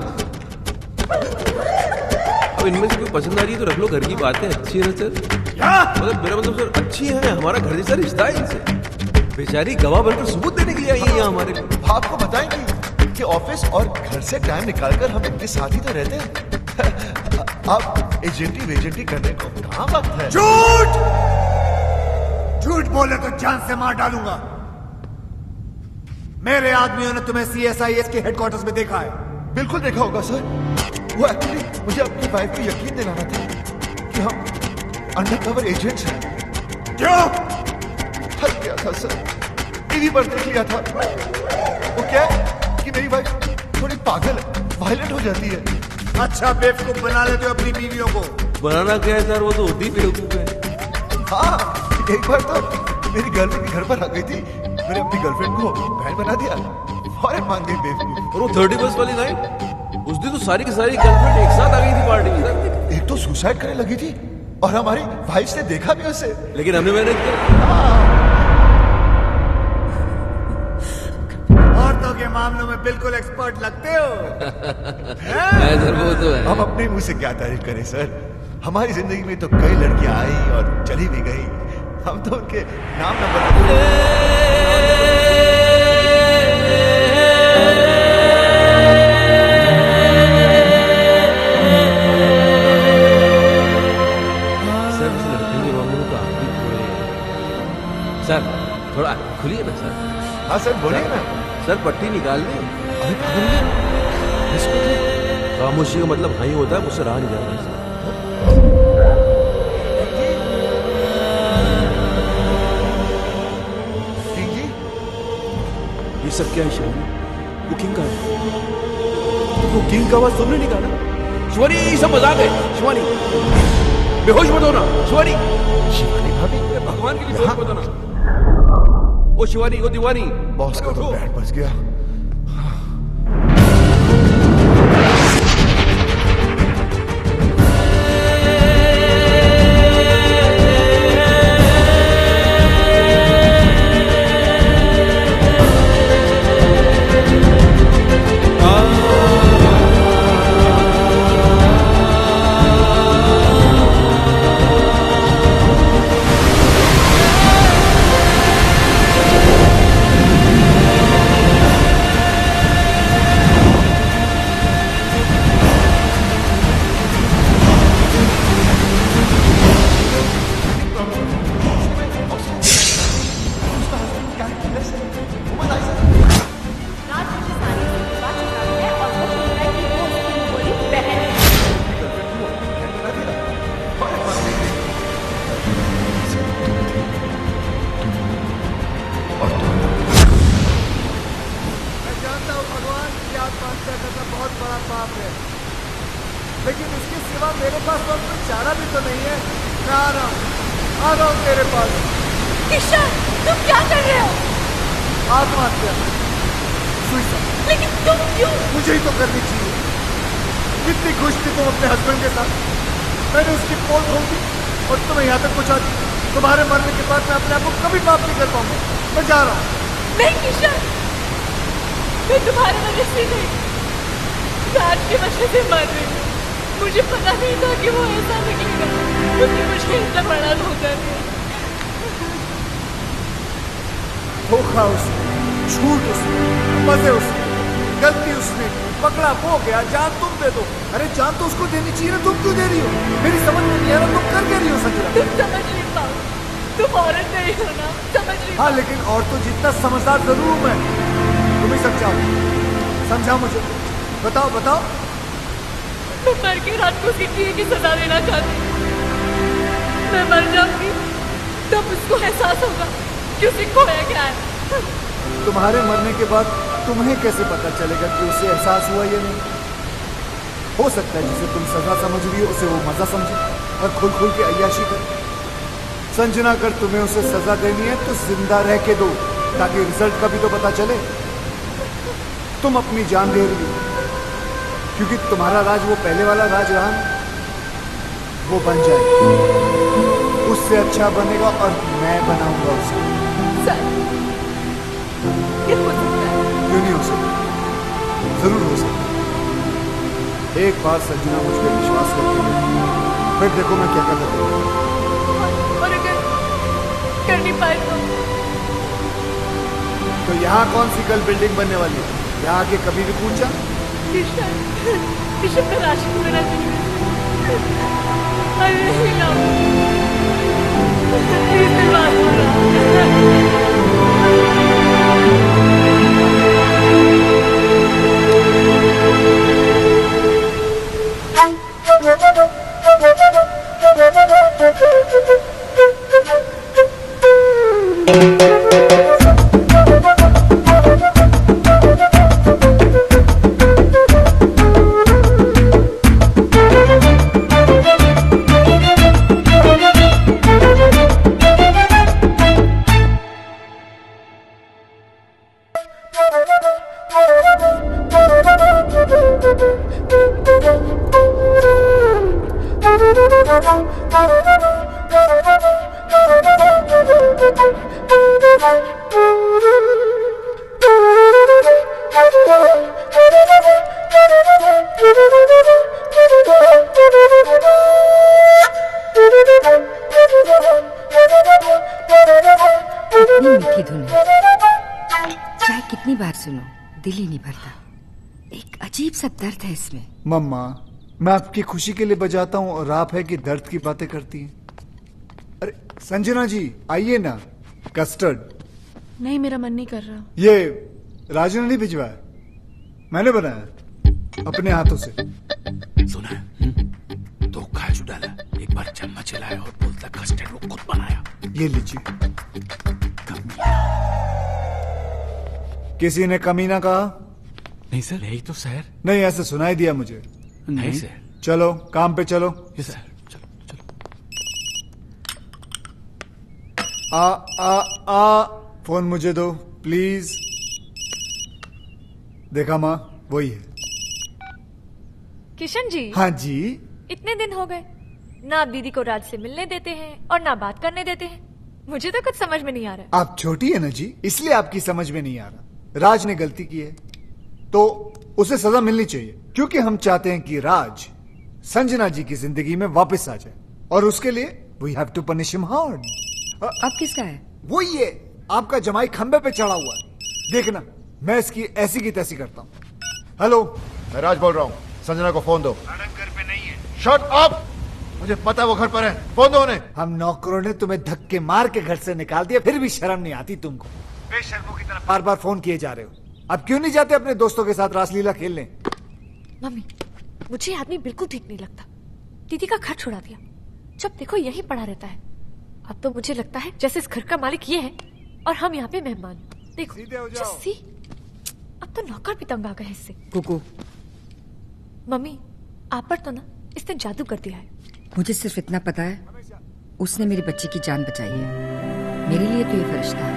Speaker 3: अब इनमें से कोई पसंद आ रही है तो रख लो, घर की बात है। अच्छी है सर, मतलब मेरा मतलब सर अच्छी है, हमारा घर जैसा रिश्ता है इनसे। बेचारी गवाह बनकर सबूत देने के लिए आई है हमारे लिए।
Speaker 4: आपको बताएंगे कि ऑफिस और घर से टाइम निकालकर हम इतने साथ ही तो रहते हैं। आप एजेंटी करने को कहाँ वक्त है?
Speaker 10: झूठ बोले तो जान से मार डालूंगा। मेरे आदमियों ने तुम्हें CSIS के हेडक्वार्टर्स में देखा है।
Speaker 4: बिल्कुल देखा होगा सर। वो एक्चुअली मुझे अपनी वाइफ को यकीन दिलाना था कि हम अंडरकवर एजेंट्स हैं।
Speaker 10: क्यों?
Speaker 4: थक गया था सर, टीवी पर देख लिया था। वो क्या है कि मेरी वाइफ थोड़ी पागल है, वायलेंट हो जाती है।
Speaker 10: अच्छा, बेवकूफ बना लेते हो अपनी बीवियों को।
Speaker 3: बनाना क्या है सर, वो तो होती ही बेवकूफ है।
Speaker 4: हाँ, एक बार तो मेरी गर्लफ्रेंड घर पर आ गई थी, मैंने अपनी गर्लफ्रेंड को बहन बना दिया, फौरन मान गई बेवकूफ।
Speaker 3: और वो 31 वाली नाइट, उस दिन तो सारी की सारी गर्लफ्रेंड एक साथ आ गई थी पार्टी में सर।
Speaker 4: एक तो सुसाइड करने लगी थी और हमारी वाइफ ने देखा भी उसे,
Speaker 3: लेकिन हमने मैनेज किया।
Speaker 10: औरतों के मामलों में बिल्कुल एक्सपर्ट लगते हो।
Speaker 3: सर वो तो है।
Speaker 4: हम अपने मुंह से क्या तारीफ करें सर, हमारी जिंदगी में तो कई लड़कियां आई और चली भी गई, हम तो उनके नाम न बता।
Speaker 3: सर थोड़ा खुलिए ना सर।
Speaker 4: हाँ सर बोलिए ना।
Speaker 3: सर पट्टी निकाल दें। खामोशी का मतलब हाँ ही होता है, मुझसे रहा नहीं जा रहा सर। ये सब क्या है शिवानी? वो किंग का है। वो किंग का आवाज तुमने निकाला? शिवानी ये सब मजाक है। शिवानी बेहोश मत होना। शिवानी,
Speaker 4: शिवानी भाभी
Speaker 3: भगवान के लिए बेहोश मत होना। ओ शिवानी, ओ दीवानी,
Speaker 4: बॉस का तो बैंड बज गया।
Speaker 1: लेकिन इसके सिवा मेरे पास तो कोई चारा भी तो नहीं है। मैं आ रहा हूँ तेरे पास।
Speaker 2: किशन, तुम क्या कर रहे हो?
Speaker 1: आत्महत्या। सुसाइड।
Speaker 2: लेकिन तुम क्यों?
Speaker 1: मुझे ही तो करनी चाहिए। कितनी खुश थी तुम अपने हस्बैंड के साथ। मैंने उसकी पोल खोल दी और तुम्हें यहाँ तक पहुँचा दी। तुम्हारे मरने के बाद मैं अपने आप को कभी माफ नहीं कर पाऊंगा। मैं जा रहा हूँ।
Speaker 2: नहीं किशन, मैं तुम्हारे वजह से नहीं, राज की वजह से मर रही हूँ। मुझे पता नहीं था कि वो ऐसा निकलेगा, क्योंकि मुझे इतना बड़ा धोखा दिया।
Speaker 1: धोखा उसने, झूठ उसने, मजे उसने, गलती उसने, पकड़ा वो गया। जान तुम दे दो। अरे जान तो उसको देनी चाहिए ना, तुम क्यों दे रही हो? मेरी समझ में नहीं आ रहा तुम कर क्या रही हो संजना?
Speaker 2: तुम समझ नहीं पाओ, तुम औरत नहीं हो ना, समझ नहीं।
Speaker 1: हाँ लेकिन औरतों जितना समझदार जरूर हूं मैं। तुम ही समझाओ, समझा मुझे। बताओ बताओ।
Speaker 2: मैं मर के रात को उसकी की सजा देना चाहती हूँ। मैं मर जाऊंगी तब उसको एहसास होगा कि उसे खोया क्या है।
Speaker 1: तुम्हारे मरने के बाद तुम्हें कैसे पता चलेगा कि उसे एहसास हुआ या नहीं? हो सकता है जिसे तुम सजा समझ रही हो उसे वो मजा समझे और खुल खुल के अय्याशी करे। संजना, अगर तुम्हें उसे सजा देनी है तो जिंदा रह के दो, ताकि रिजल्ट का भी तो पता चले। तुम अपनी जान दे रही हो क्योंकि तुम्हारा राज वो पहले वाला राज रहा ना, वो बन जाएगा, उससे अच्छा बनेगा और मैं बनाऊंगा उसे।
Speaker 2: सर, ये हो सकता है?
Speaker 1: क्यों नहीं हो सकता? जरूर हो सकता। एक बार संजना मुझ पर विश्वास करती है, फिर देखो मैं क्या कर सकता हूँ।
Speaker 2: और अगर कर नहीं पाए
Speaker 1: तो यहाँ कौन सी कल बिल्डिंग बनने वाली है? यहाँ आके कभी भी पूछा?
Speaker 2: किशन का राशि होना चाहिए। अरे हिलाओ, इससे बात हो रहा।
Speaker 12: मीठी धुन है, चाहे कितनी बार सुनो दिल ही नहीं भरता। एक अजीब सा दर्द है इसमें।
Speaker 1: मम्मा, मैं आपकी खुशी के लिए बजाता हूँ और आप है कि दर्द की बातें करती हैं। अरे संजना जी आइए ना। कस्टर्ड।
Speaker 2: नहीं, मेरा मन नहीं कर रहा।
Speaker 1: ये राजू ने नहीं भिजवाया, मैंने बनाया अपने हाथों से।
Speaker 7: सुना है? धोखा है जो डाला, एक बार चम्मच हिलाया और बोलता कस्टर्ड वो खुद बनाया।
Speaker 1: ये लीजिए। किसी ने कमीना कहा?
Speaker 7: नहीं सर, यही तो सर।
Speaker 1: नहीं, ऐसे सुनाई दिया मुझे।
Speaker 7: नहीं सर।
Speaker 1: चलो काम पे चलो।
Speaker 7: यस सर, चलो चलो।
Speaker 1: फोन मुझे दो प्लीज। देखा माँ, वही है।
Speaker 13: किशन जी।
Speaker 1: हाँ जी।
Speaker 13: इतने दिन हो गए, ना आप दीदी को राज से मिलने देते हैं और ना बात करने देते हैं। मुझे तो कुछ समझ में नहीं आ रहा।
Speaker 1: आप छोटी है ना जी, इसलिए आपकी समझ में नहीं आ रहा। राज ने गलती की है तो उसे सजा मिलनी चाहिए, क्योंकि हम चाहते हैं कि राज संजना जी की जिंदगी में वापस आ जाए, और उसके लिए we have to punish him hard.
Speaker 12: अब किसका है?
Speaker 1: वो ये आपका जमाई खंबे पे चढ़ा हुआ है, देखना मैं इसकी ऐसी की तैसी करता हूँ। हेलो,
Speaker 4: मैं राज बोल रहा हूँ, संजना को फोन दो।
Speaker 5: मैडम घर पे नहीं है।
Speaker 4: शट अप, मुझे पता है वो घर पर है, फोन दो उन्हें।
Speaker 1: हम नौकरों ने तुम्हें धक्के मार के घर से निकाल दिया, फिर भी शर्म नहीं आती तुमको?
Speaker 5: बेशर्मों की तरफ
Speaker 1: बार बार फोन किए जा रहे हो। अब क्यों नहीं जाते अपने दोस्तों के साथ रासलीला खेलने?
Speaker 13: मम्मी, मुझे आदमी बिल्कुल ठीक नहीं लगता। दीदी का घर छुड़ा दिया, जब देखो यहीं पड़ा रहता है। अब तो मुझे लगता है जैसे इस घर का मालिक ये है और हम यहाँ पे मेहमान। देखो जस्सी, अब तो नौकर भी तंग आ गए इससे।
Speaker 12: कुकू,
Speaker 13: मम्मी आप पर तो ना इसने जादू कर दिया है।
Speaker 12: मुझे सिर्फ इतना पता है, उसने मेरी बच्ची की जान बचाई है। मेरे लिए तो ये फरिश्ता है,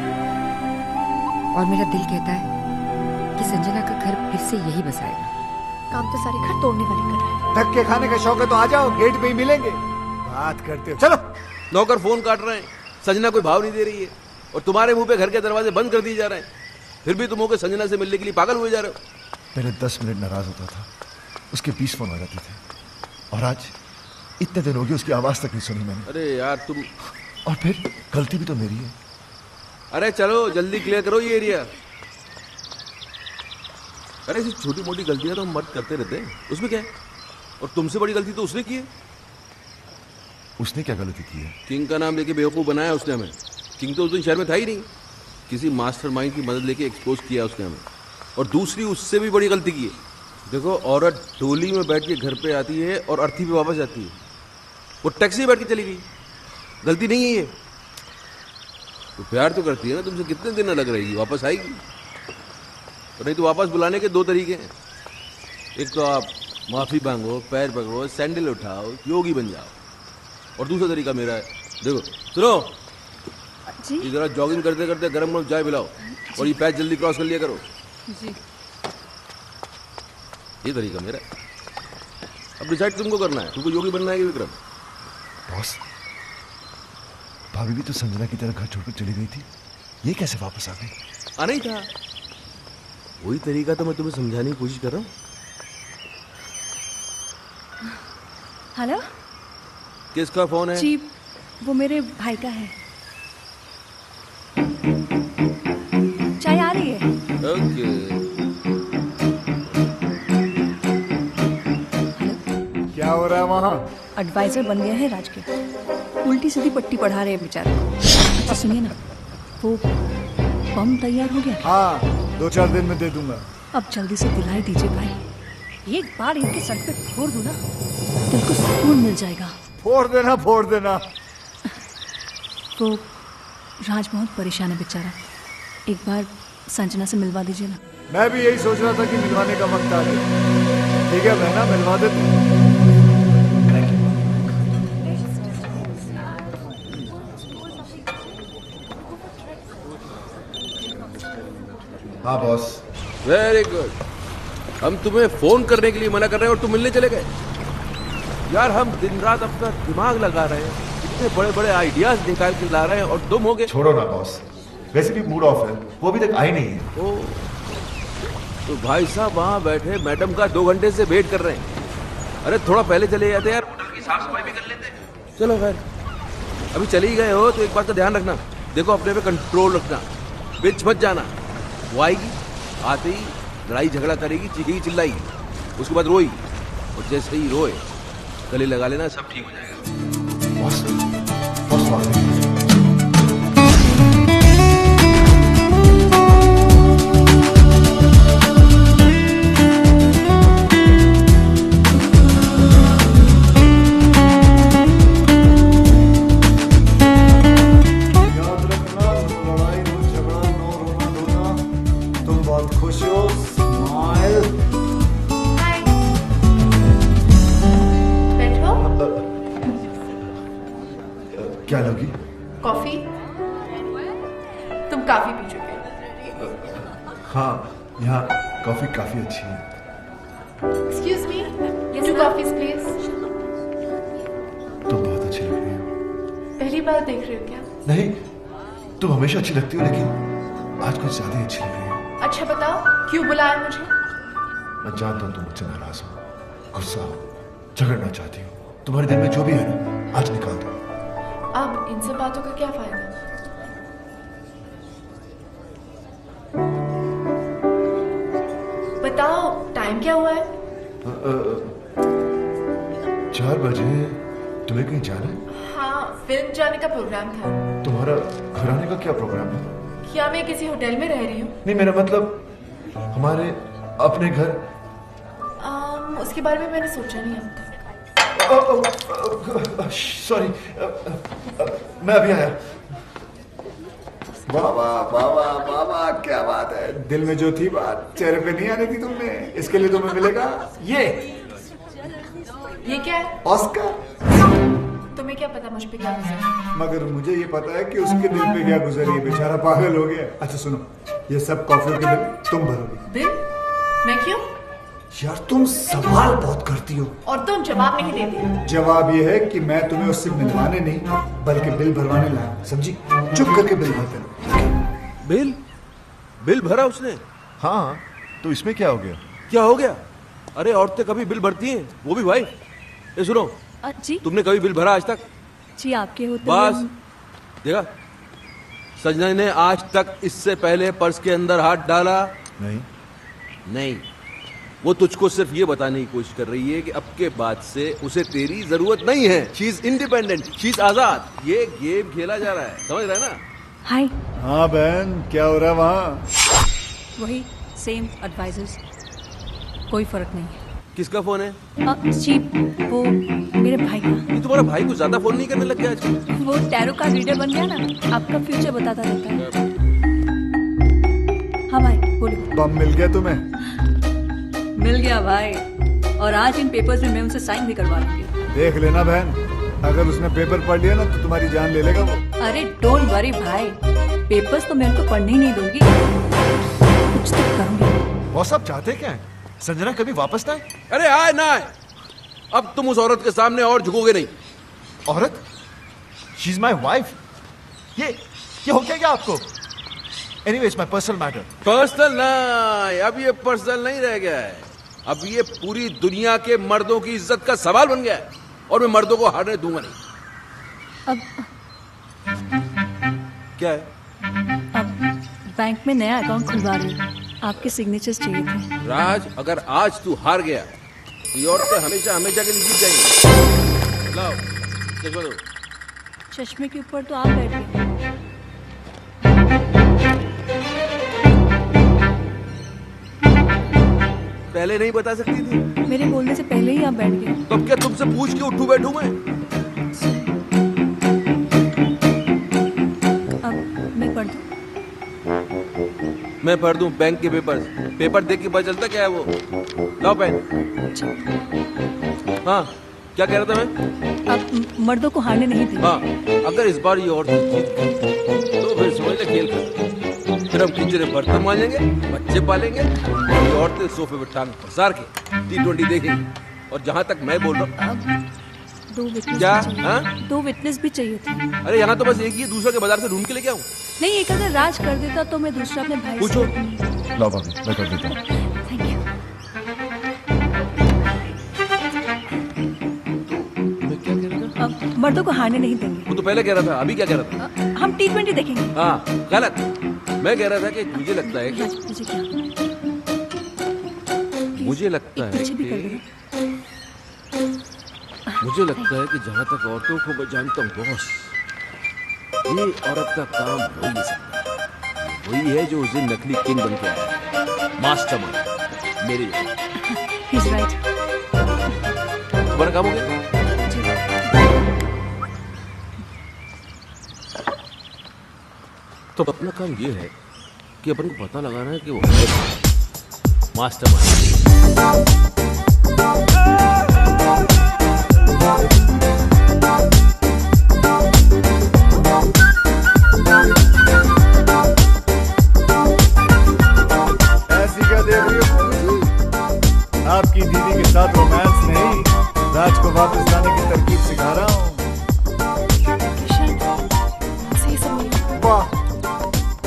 Speaker 12: और मेरा दिल कहता है कि संजना का घर फिर से यही बसाएगा।
Speaker 13: काम तो सारे घर तोड़ने वाले कर रहे हैं।
Speaker 1: धक्के खाने का शौक है तो आ जाओ, गेट पे ही मिलेंगे। बात करते हो, चलो।
Speaker 3: नौकर फोन काट रहे हैं, संजना कोई भाव नहीं दे रही है, और तुम्हारे मुंह पे घर के दरवाजे बंद कर दिए जा रहे हैं, फिर भी तुम होकर संजना से मिलने के लिए पागल हुए जा रहे हो।
Speaker 4: पहले 10 मिनट नाराज होता था, उसके 20 फोन आ जाते थे, और आज इतने दिन हो गए उसकी आवाज तक नहीं सुनी मैंने।
Speaker 3: अरे यार तुम,
Speaker 4: और फिर गलती भी तो मेरी है।
Speaker 3: अरे चलो जल्दी क्लियर करो ये एरिया। अरे ऐसी छोटी मोटी गलतियां तो हम मर्द करते रहते हैं, उसमें क्या है? और तुमसे बड़ी गलती तो उसने की है।
Speaker 4: उसने क्या गलती की है?
Speaker 3: किंग का नाम लेके बेवकूफ बनाया उसने हमें। किंग तो उस दिन शहर में था ही नहीं, किसी मास्टरमाइंड की मदद लेके एक्सपोज किया उसने हमें। और दूसरी उससे भी बड़ी गलती की है। देखो, औरत डोली में बैठ के घर पे आती है और अर्थी पे वापस जाती है, वो टैक्सी में बैठ के चली गई। गलती नहीं है ये। तो प्यार तो करती है ना तुमसे, कितने दिन अलग रहेगी, वापस आएगी। और नहीं तो वापस बुलाने के 2 तरीके हैं, एक तो आप माफी मांगो, पैर पकड़ो, सैंडल उठाओ, योगी बन जाओ, और दूसरा तरीका मेरा है। देखो सुनो जी, जरा जॉगिंग करते करते गर्म गर्म चाय पिलाओ, और ये पैच जल्दी क्रॉस कर लिया करो जी। ये तरीका मेरा है। अब डिसाइड तुमको करना है, तुमको योगी बनना है कि विक्रम।
Speaker 4: बॉस, भाभी भी तो संजना की तरह घर छोड़कर चली गई थी, ये कैसे वापस आ गई?
Speaker 3: आना ही था, वही तरीका तो मैं तुम्हें समझाने की कोशिश कर रहा हूँ।
Speaker 6: हेलो,
Speaker 3: किसका फोन है?
Speaker 6: जी, वो मेरे भाई का है। चाय आ रही है।
Speaker 3: ओके।
Speaker 1: क्या हो रहा है वहाँ?
Speaker 6: एडवाइजर बन गए हैं राज के, उल्टी सीधी पट्टी पढ़ा रहे हैं बेचारे को। अच्छा सुनिए ना, वो बम तैयार हो गया?
Speaker 1: हाँ, 2-4 दिन में दे दूंगा।
Speaker 6: अब जल्दी से दिलाई दीजिए भाई, एक बार इनके सर पे फोड़ दूं ना, दिल को सुकून मिल जाएगा।
Speaker 1: फोड़ देना, फोड़ देना।
Speaker 6: वो राज बहुत परेशान है बेचारा, एक बार संजना से मिलवा दीजिए ना।
Speaker 1: मैं भी यही सोच रहा था कि मिलवाने का वक्त आ गया। ठीक है बहना, मिलवा देते।
Speaker 4: हाँ बॉस।
Speaker 3: Very good. हम तुम्हें फोन करने के लिए मना कर रहे हैं और तुम मिलने चले गए। यार हम दिन रात अपना दिमाग लगा रहे हैं, इतने बड़े बड़े आइडियाज निकाल के ला रहे हैं, और तुम हो गए।
Speaker 4: छोड़ो ना बॉस, वैसे भी मूड ऑफ है, वो अभी तक आई नहीं है।
Speaker 3: ओ, तो भाई साहब वहाँ बैठे मैडम का 2 घंटे से वेट कर रहे हैं। अरे थोड़ा पहले चले जाते यार, होटल की साफ सफाई भी कर लेते। चलो खैर, अभी चले ही गए हो तो एक बात का ध्यान रखना, देखो अपने पे कंट्रोल रखना, बीच मत जाना। वो आएगी, आते ही लड़ाई झगड़ा करेगी, चीखेगी चिल्लाएगी, उसके बाद रोएगी, और जैसे ही रोए गले लगा लेना, सब ठीक हो जाएगा।
Speaker 4: बॉस, बॉस
Speaker 2: तुम काफी पी चुके हो।
Speaker 4: हाँ, यहाँ कॉफी काफी अच्छी है।
Speaker 2: Excuse me, 2 coffees please.
Speaker 4: तुम बहुत अच्छी लग रही हो।
Speaker 2: पहली बार देख रहे हो क्या?
Speaker 4: नहीं, तुम हमेशा अच्छी लगती हो, लेकिन आज कुछ ज्यादा ही अच्छी लग रही हो।
Speaker 2: अच्छा बताओ, क्यों बुलाया मुझे?
Speaker 4: मैं जानता हूँ तुम मुझसे नाराज हो, गुस्सा हो, झगड़ना चाहती हो। तुम्हारे दिल में जो भी है ना, आज निकाल दो।
Speaker 2: अब इन सब बातों का क्या फायदा? बताओ, टाइम क्या हुआ है?
Speaker 4: 4 बजे। तुम्हें कहीं जाना है?
Speaker 2: हाँ, फिल्म जाने का प्रोग्राम था।
Speaker 4: तुम्हारा घर आने का क्या प्रोग्राम है?
Speaker 2: क्या मैं किसी होटल में रह रही हूँ?
Speaker 4: नहीं, मेरा मतलब हमारे अपने घर।
Speaker 2: उसके बारे में मैंने सोचा नहीं अब तक।
Speaker 4: सॉरी, मैं अभी आया।
Speaker 1: वाह, क्या बात है। दिल में जो थी बात चेहरे पे नहीं आने दी तुमने। इसके लिए तुम्हें मिलेगा ये
Speaker 2: क्या है?
Speaker 1: ऑस्कर।
Speaker 2: तुम्हें क्या पता मुझ पे क्या गुजरा?
Speaker 1: मगर मुझे ये पता है कि उसके दिल पे क्या गुजरी है। बेचारा पागल हो गया। अच्छा सुनो, ये सब कॉफी के बिल तुम भरोगे।
Speaker 2: बिल? मैं क्यों?
Speaker 1: यार तुम सवाल बहुत करती हो
Speaker 2: और तुम जवाब नहीं देती।
Speaker 1: जवाब ये है कि मैं तुम्हें उससे मिलवाने नहीं बल्कि बिल भरवाने लाया, समझी? चुप करके बिल भरते रहो।
Speaker 3: बिल भरा उसने?
Speaker 4: हाँ, तो इसमें क्या हो गया?
Speaker 3: क्या हो गया? अरे औरतें कभी बिल भरती हैं, वो भी भाई। ये सुनो,
Speaker 6: जी
Speaker 3: तुमने कभी बिल भरा आज तक?
Speaker 6: जी, आपके होते
Speaker 3: बस देखा, संजना ने आज तक इससे पहले पर्स के अंदर हाथ डाला नहीं। वो तुझको सिर्फ ये बताने की कोशिश कर रही है कि अब के बाद से उसे तेरी जरूरत नहीं है। She is independent, she is आजाद। ये गेम खेला जा रहा है, समझ रहा है ना?
Speaker 6: हाय।
Speaker 1: हाँ बहन, क्या हो रहा है वहाँ?
Speaker 6: वही सेम एडवाइजर्स, कोई फर्क नहीं है।
Speaker 3: किसका फोन है?
Speaker 6: जी, वो मेरे भाई का।
Speaker 3: तुम्हारा भाई कुछ ज्यादा फोन नहीं करने लग गया आजकल?
Speaker 6: वो टैरो का रीडर बन गया ना, आपका फ्यूचर बताता रहता है। हाँ भाई, बोलो।
Speaker 1: बम मिल गया तुम्हें?
Speaker 6: मिल गया भाई, और आज इन पेपर्स में मैं उनसे साइन भी करवा लूंगी।
Speaker 1: देख लेना बहन, अगर उसने पेपर पढ़ लिया ना तो तुम्हारी जान ले लेगा वो।
Speaker 6: अरे डोंट वरी भाई, पेपर्स तो मैं उनको पढ़ने ही नहीं दूंगी, कुछ तो करूंगी।
Speaker 4: वो सब चाहते क्या है? संजना कभी वापस ना आए?
Speaker 3: अरे आए ना आए, अब तुम उस औरत के सामने और झुकोगे नहीं।
Speaker 4: औरत? She is my wife. ये हो क्या आपको? Anyways, my personal matter.
Speaker 3: Personal नहीं, अब ये पर्सनल नहीं रह गया है। अब ये पूरी दुनिया के मर्दों की इज्जत का सवाल बन गया है, और मैं मर्दों को हारने दूंगा नहीं।
Speaker 6: अब
Speaker 3: क्या है?
Speaker 6: अब बैंक में नया अकाउंट खुलवा रही हूँ, आपके सिग्नेचर्स चाहिए थे।
Speaker 3: राज, अगर आज तू हार गया तो ये औरतें हमेशा हमेशा के लिए जीत जाएंगी। लाओ चश्मा दो।
Speaker 6: चश्मे के ऊपर तो आप बैठ गए।
Speaker 3: पहले नहीं बता सकती थी?
Speaker 6: मेरे बोलने से पहले ही आप बैठ गए।
Speaker 3: तो अब क्या तुमसे पूछ के उठूं बैठूं मैं?
Speaker 6: अब मैं पढ़ दूं?
Speaker 3: मैं पढ़ दूं बैंक के पेपर देख के पता चलता क्या है वो। लाओ पेन। हाँ, क्या कह रहा था मैं?
Speaker 6: आप मर्दों को हारने नहीं देंगे।
Speaker 3: हाँ, अगर इस बार ये औरतें जीत गई तो फिर समझ ले खेल कर। फिर हम किचन में बर्तन मांजेंगे, बच्चे पालेंगे, और ये औरतें सोफे पे टांग पसार के T20 देखेंगी। और जहाँ तक मैं बोल रहा हूँ,
Speaker 6: 2 विटनेस
Speaker 3: क्या?
Speaker 6: भी चाहिए।
Speaker 3: हाँ?
Speaker 6: 2 विटनेस भी चाहिए थे।
Speaker 3: अरे यहाँ तो बस एक ही है, दूसरा के बाजार से ढूंढ के लेके आऊँ?
Speaker 6: नहीं, एक अगर राज कर देता तो मैं दूसरा अपने भाई
Speaker 3: पूछो।
Speaker 4: लाओ भाभी, मैं कर देता हूँ।
Speaker 6: Thank you. अब मर्दों को हारने नहीं देंगे।
Speaker 3: वो तो पहले कह रहा था, अभी क्या कह रहा था?
Speaker 6: हम T20 देखेंगे।
Speaker 3: हाँ, गलत। मैं कह रहा था कि मुझे लगता है कि
Speaker 6: मुझे क्या?
Speaker 3: मुझे लगता है
Speaker 6: पीछे भी कर
Speaker 3: कि
Speaker 6: देना।
Speaker 3: मुझे लगता है कि जहाँ तक औरतों को मैं जानता हूँ बॉस, ये औरत का काम हो ही नहीं सकता। वही है जो उस दिन नकली किंग बन के आया, मास्टरमाइंड मेरे।
Speaker 6: He's right।
Speaker 3: तुम्हारा काम हो गया? तो अपना काम ये है कि अपन को पता लगाना है कि वो मास्टरमाइंड।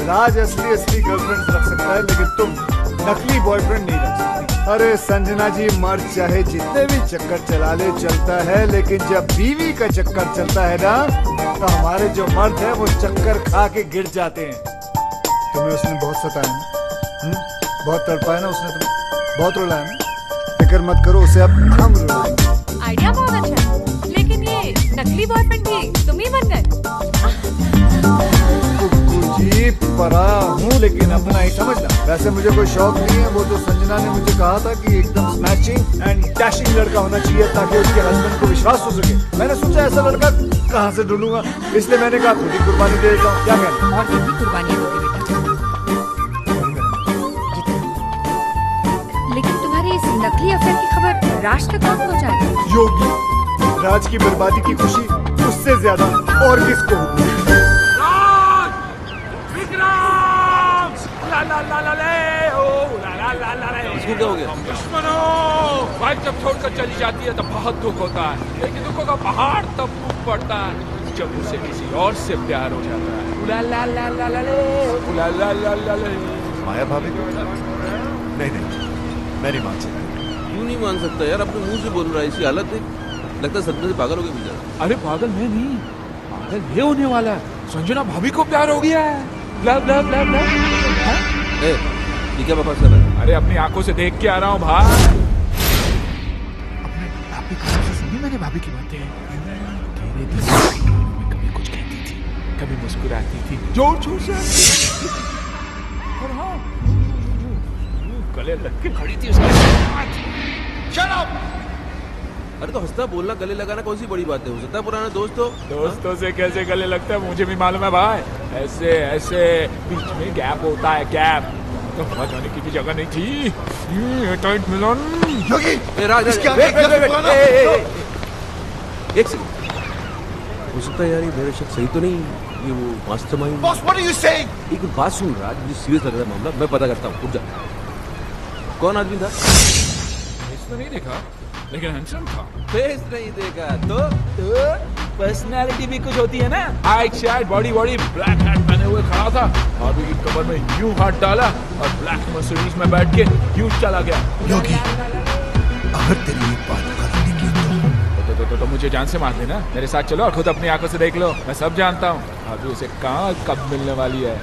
Speaker 1: राज असली गर्लफ्रेंड रख सकता है, लेकिन तुम नकली बॉयफ्रेंड नहीं रख सकती। अरे संजना जी, मर्द चाहे जितने भी चक्कर चला ले चलता है, लेकिन जब बीवी का चक्कर चलता है ना, तो हमारे जो मर्द है वो चक्कर खा के गिर जाते हैं। तुम्हें उसने बहुत सताया ना, बहुत तड़पाया ना उसने, तुम्हें बहुत रुलाया ना। फिक्र मत करो, उसे अब हम रुलाएंगे।
Speaker 13: आइडिया बहुत अच्छा है, लेकिन ये नकली बॉयफ्रेंड भी तुम ही बन गए।
Speaker 1: जी पराया हूँ, लेकिन अपना ही समझना। वैसे मुझे कोई शौक नहीं है, वो तो संजना ने मुझे कहा था कि एकदम स्नैचिंग एंड डैशिंग लड़का होना चाहिए ताकि उसके हस्बैंड को विश्वास हो सके। मैंने सोचा ऐसा लड़का कहाँ से ढूंढूंगा, इसलिए मैंने कहा खुद ही कुर्बानी दे देता हूँ। क्या कहना?
Speaker 12: और कितनी कुर्बानियां दोगे बेटा? लेकिन तुम्हारी इस नकली अफेयर की खबर राज तक कब पहुँचाएगी?
Speaker 1: योगी, राज की बर्बादी की खुशी उससे ज्यादा और किसको होगी?
Speaker 3: इसको क्या हो गया?
Speaker 7: दुश्मनों, वाइफ जब छोड़कर चली जाती है तो बहुत दुख होता है, लेकिन दुखों का पहाड़ तब टूट पड़ता है जब उसे किसी और से प्यार हो जाता है। उला ला ला ला ला ले, उला ला ला ला ले।
Speaker 4: माया भाभी को? नहीं, मैं नहीं मान सकता।
Speaker 3: क्यों नहीं मान सकता यार? अपने मुंह से बोल रहा है, इसी हालत है, लगता है सदमे से पागल हो गया बेचारा।
Speaker 7: अरे पागल मैं नहीं, पागल ये होने वाला है। संजना भाभी को प्यार हो गया है। Love love love love.
Speaker 3: ये क्या बकवास कर रहा है?
Speaker 7: अरे अपनी आंखों से देख के आ रहा हूँ भाई।
Speaker 5: अपने भाभी की से सुनी मैंने भाभी की बातें। तेरे दिल में कभी कुछ कहती थी, कभी मुस्कुराती थी, जोर जोर से। और हाँ, गले लग के खड़ी थी उसके साथ। Shut up!
Speaker 3: अरे तो हंसता बोलना, गले लगाना कौन सी बड़ी बात है? हो सकता है पुराना दोस्त हो।
Speaker 7: दोस्तों से कैसे गले लगता है मुझे भी मालूम है भाई। ऐसे ऐसे बीच में गैप होता है, गैप तो हवा जाने की भी जगह नहीं थी। टाइट मिलन।
Speaker 4: योगी,
Speaker 3: एक सेकंड, हो सकता है यार ये मेरा शक सही तो नहीं, ये वो mastermind.
Speaker 4: Boss, what are you saying?
Speaker 3: एक बात सुन राज, मुझे सीरियस लग रहा है मामला, मैं पता करता हूँ, रुक जा। कौन आदमी था?
Speaker 7: इसने नहीं देखा, लेकिन हैंडसम था।
Speaker 3: फेस नहीं देखा तो
Speaker 7: पर्सनालिटी भी कुछ होती है ना। हाइट शाइट बॉडी ब्लैक हैट पहने हुए खड़ा था, भाभी की कमर में यूं हाथ डाला और ब्लैक मर्सिडीज में बैठ के यूं चला गया।
Speaker 4: योगी, अगर तेरी एक बात गलत निकली
Speaker 7: तो मुझे जान से मार देना। मेरे साथ चलो और खुद अपनी आंखों से देख लो, मैं सब जानता हूँ। भाभी उसे कहाँ कब मिलने वाली है।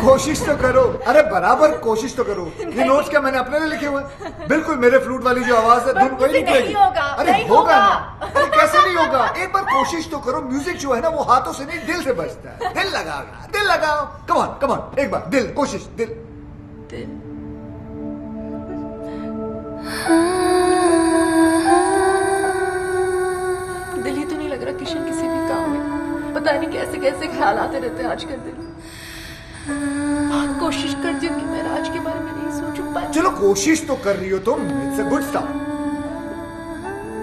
Speaker 1: कोशिश तो करो, अरे बराबर कोशिश तो करो। ये नोट्स क्या मैंने अपने लिए लिखे हुए? बिल्कुल मेरे फ्लूट वाली जो आवाज है धुन कोई नहीं
Speaker 2: होगा।
Speaker 1: अरे होगा ना, अरे कैसे नहीं होगा? एक बार कोशिश तो करो। म्यूजिक जो है ना वो हाथों से नहीं दिल से बजता है। दिल लगाओ, दिल लगाओ। कम ऑन कम ऑन, एक बार दिल, कोशिश दिल।
Speaker 2: दिल ही तो नहीं लग रहा किशन किसी भी काम में। पता नहीं कैसे कैसे ख्याल आते रहते हैं आजकल दिल। कोशिश करती हूँ कि मैं राज के बारे में नहीं सोचूं, पर
Speaker 1: चलो कोशिश तो कर रही हो तुम, इट्स अ गुड स्टार्ट।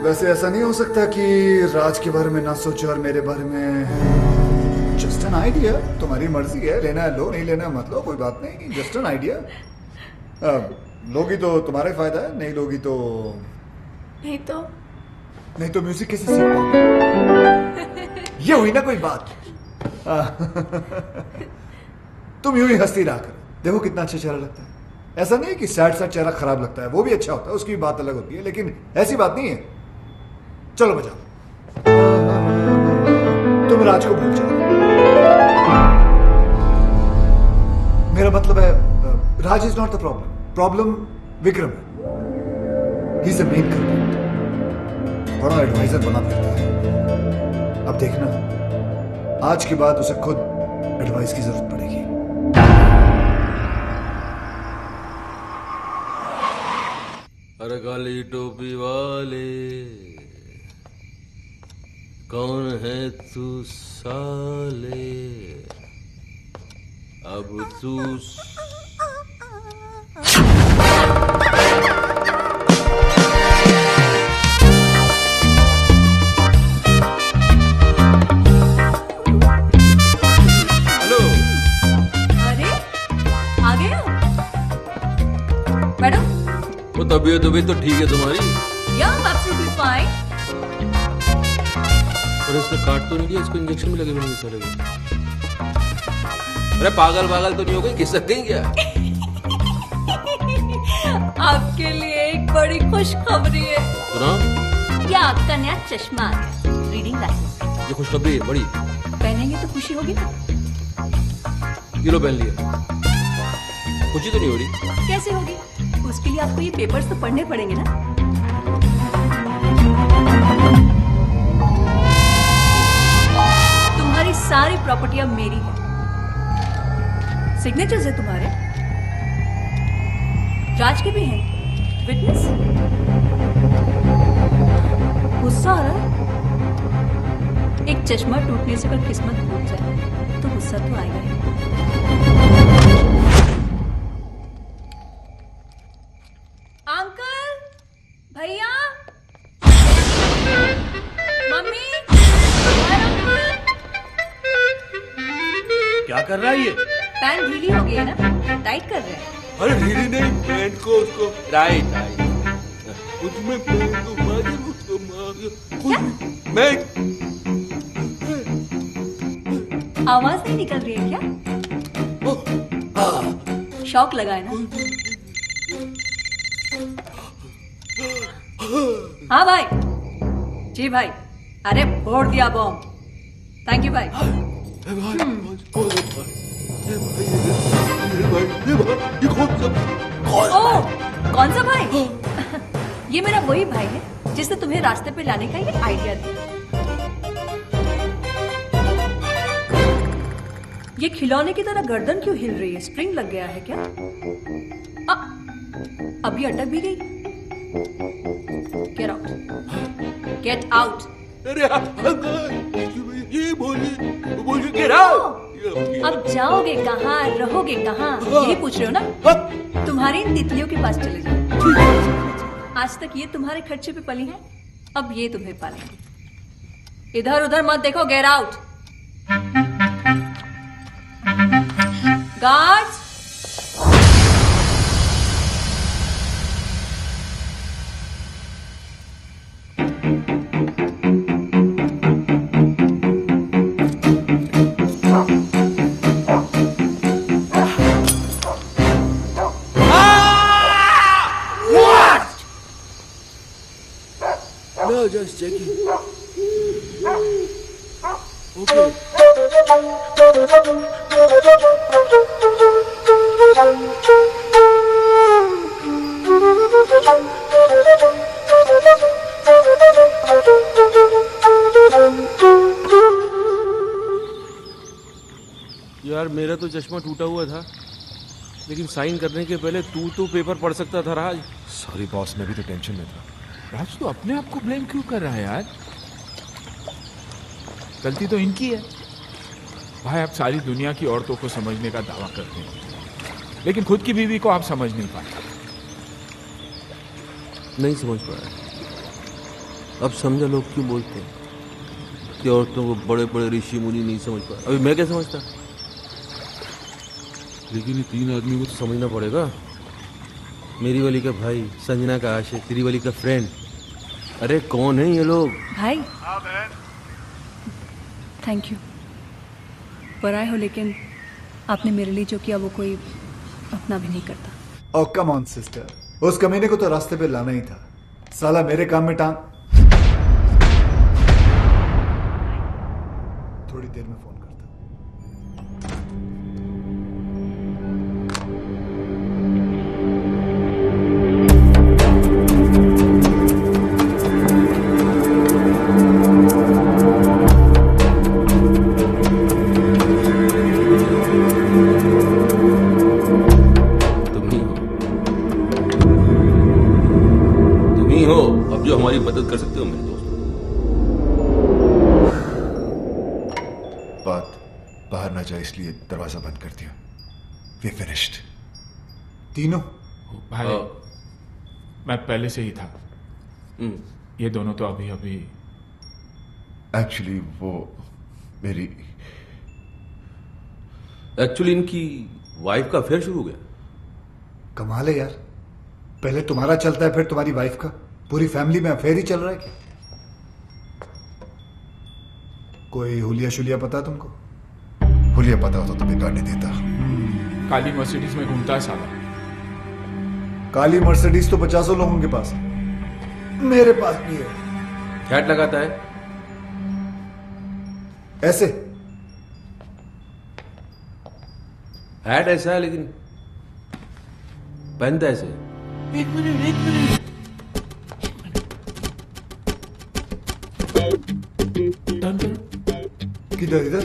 Speaker 1: वैसे ऐसा नहीं हो सकता कि राज के बारे में ना सोचो और मेरे बारे में। जस्ट एन आइडिया, तुम्हारी मर्जी है, लेना है लो, नहीं लेना मत लो, कोई बात नहीं, जस्ट एन आइडिया। लोगी तो तुम्हारा ही फायदा है, नहीं लोगी तो नहीं तो म्यूजिक कैसे सीख पाओगे? ये हुई ना कोई बात। तुम यूं ही हंसती रहा करो, देखो कितना अच्छा चेहरा लगता है। ऐसा नहीं कि सैड सैड चेहरा खराब लगता है, वो भी अच्छा होता है, उसकी बात अलग होती है, लेकिन ऐसी बात नहीं है। चलो बजाओ। तुम राज को भूल जाओ। मेरा मतलब है Raj is not the problem Vikram है। He is the main culprit. बड़ा एडवाइजर बना फिरता है। अब देखना, आज के बाद उसे खुद एडवाइस की जरूरत पड़ेगी।
Speaker 3: अरे काली टोपी वाले, कौन है तू साले? अब तू तबीयत तो ठीक है तुम्हारी? और इसने काट तो नहीं दिया, इसको इंजेक्शन भी लगे हुए नहीं चलेगा। अरे पागल तो नहीं हो गई, खिसक गई क्या?
Speaker 6: आपके लिए एक बड़ी खुशखबरी है।
Speaker 3: सुनाओ।
Speaker 6: ये आपका नया चश्मा आ गया, रीडिंग ग्लासेस।
Speaker 3: ये खुशखबरी है बड़ी।
Speaker 6: पहनेंगे तो खुशी होगी ना?
Speaker 3: ये लो पहन लिया, खुशी तो नहीं हो रही।
Speaker 6: कैसे होगी? उसके लिए आपको ये पेपर्स तो पढ़ने पड़ेंगे ना। तुम्हारी सारी प्रॉपर्टी अब मेरी है। सिग्नेचर्स है तुम्हारे, राज के भी हैं, विटनेस। गुस्सा आ रहा है? एक चश्मा टूटने से अगर किस्मत टूट जाए तो गुस्सा तो आएगा ही। अंकल, भैया, मम्मी,
Speaker 10: क्या कर रहा है ये?
Speaker 6: पैंट ढीली हो गई है ना, टाइट कर रहे हैं।
Speaker 3: अरे ढीली नहीं, पैंट को उसको टाइट उसमें पैंट को मार उसको मैं
Speaker 6: आवाज नहीं निकल रही है क्या? शौक लगा है ना? हाँ भाई, जी भाई, अरे फोड़ दिया बॉम्ब। थैंक यू भाई। ओ, कौन सा भाई? ये मेरा वही भाई है जिसने तुम्हें रास्ते पे लाने का ये आइडिया दिया। ये खिलौने की तरह गर्दन क्यों हिल रही है? स्प्रिंग लग गया है क्या? अभी अटक भी गई। Get out, get out.
Speaker 3: ये बोलिए गेट आउट।
Speaker 6: अब जाओगे कहाँ, रहोगे कहाँ, यही पूछ रहे हो ना? तुम्हारी इन तितलियों के पास चले जाओ। आज तक ये तुम्हारे खर्चे पे पली है, अब ये तुम्हें पालेंगे। इधर उधर मत देखो, get out. Guards,
Speaker 3: No, just checking. Okay. यार मेरा तो चश्मा टूटा हुआ था, लेकिन साइन करने के पहले तू तो पेपर पढ़ सकता था राज।
Speaker 4: सॉरी बॉस, मैं भी तो टेंशन में था।
Speaker 7: राज तो अपने आप को ब्लेम क्यों कर रहा है यार? गलती तो इनकी है। भाई आप सारी दुनिया की औरतों को समझने का दावा करते हैं, लेकिन खुद की बीवी को आप समझ नहीं पाते।
Speaker 3: नहीं समझ पाया। अब समझा लोग क्यों बोलते हैं कि औरतों को बड़े बड़े ऋषि मुनि नहीं समझ पाए। अभी मैं क्या समझता, लेकिन ये तीन आदमी को तो समझना पड़ेगा। मेरी वाली का भाई, संजना का आशिक, तेरी वाली का फ्रेंड। अरे कौन है ये लोग?
Speaker 6: भाई थैंक यू। पराए हो, लेकिन आपने मेरे लिए जो किया वो कोई अपना भी नहीं करता।
Speaker 1: ओह कम ऑन सिस्टर, उस कमीने को तो रास्ते पे लाना ही था। साला मेरे काम में टांग। थोड़ी देर में फोन करता।
Speaker 3: जो हमारी मदद कर सकते हो मेरे दोस्त।
Speaker 4: बात बाहर ना जाए इसलिए दरवाजा बंद कर दिया। We finished.
Speaker 1: तीनों
Speaker 7: भाई मैं पहले से ही था। ये दोनों तो अभी अभी
Speaker 4: एक्चुअली वो मेरी
Speaker 3: इनकी वाइफ का अफेयर शुरू हो गया।
Speaker 1: कमाल है यार, पहले तुम्हारा चलता है फिर तुम्हारी वाइफ का। पूरी फैमिली में अफेयर ही चल रहा है क्या? कोई हुलिया शुलिया पता तुमको?
Speaker 4: हुलिया पता होता तो बिगाड़ने देता।
Speaker 7: काली मर्सिडीज में घूमता है साला।
Speaker 1: काली मर्सिडीज तो 50 लोगों के पास है, मेरे पास भी है।
Speaker 3: हैट लगाता है
Speaker 1: ऐसे।
Speaker 3: हैट ऐसा है लेकिन पहनता ऐसे।
Speaker 7: एक मिनट
Speaker 1: किधर? इधर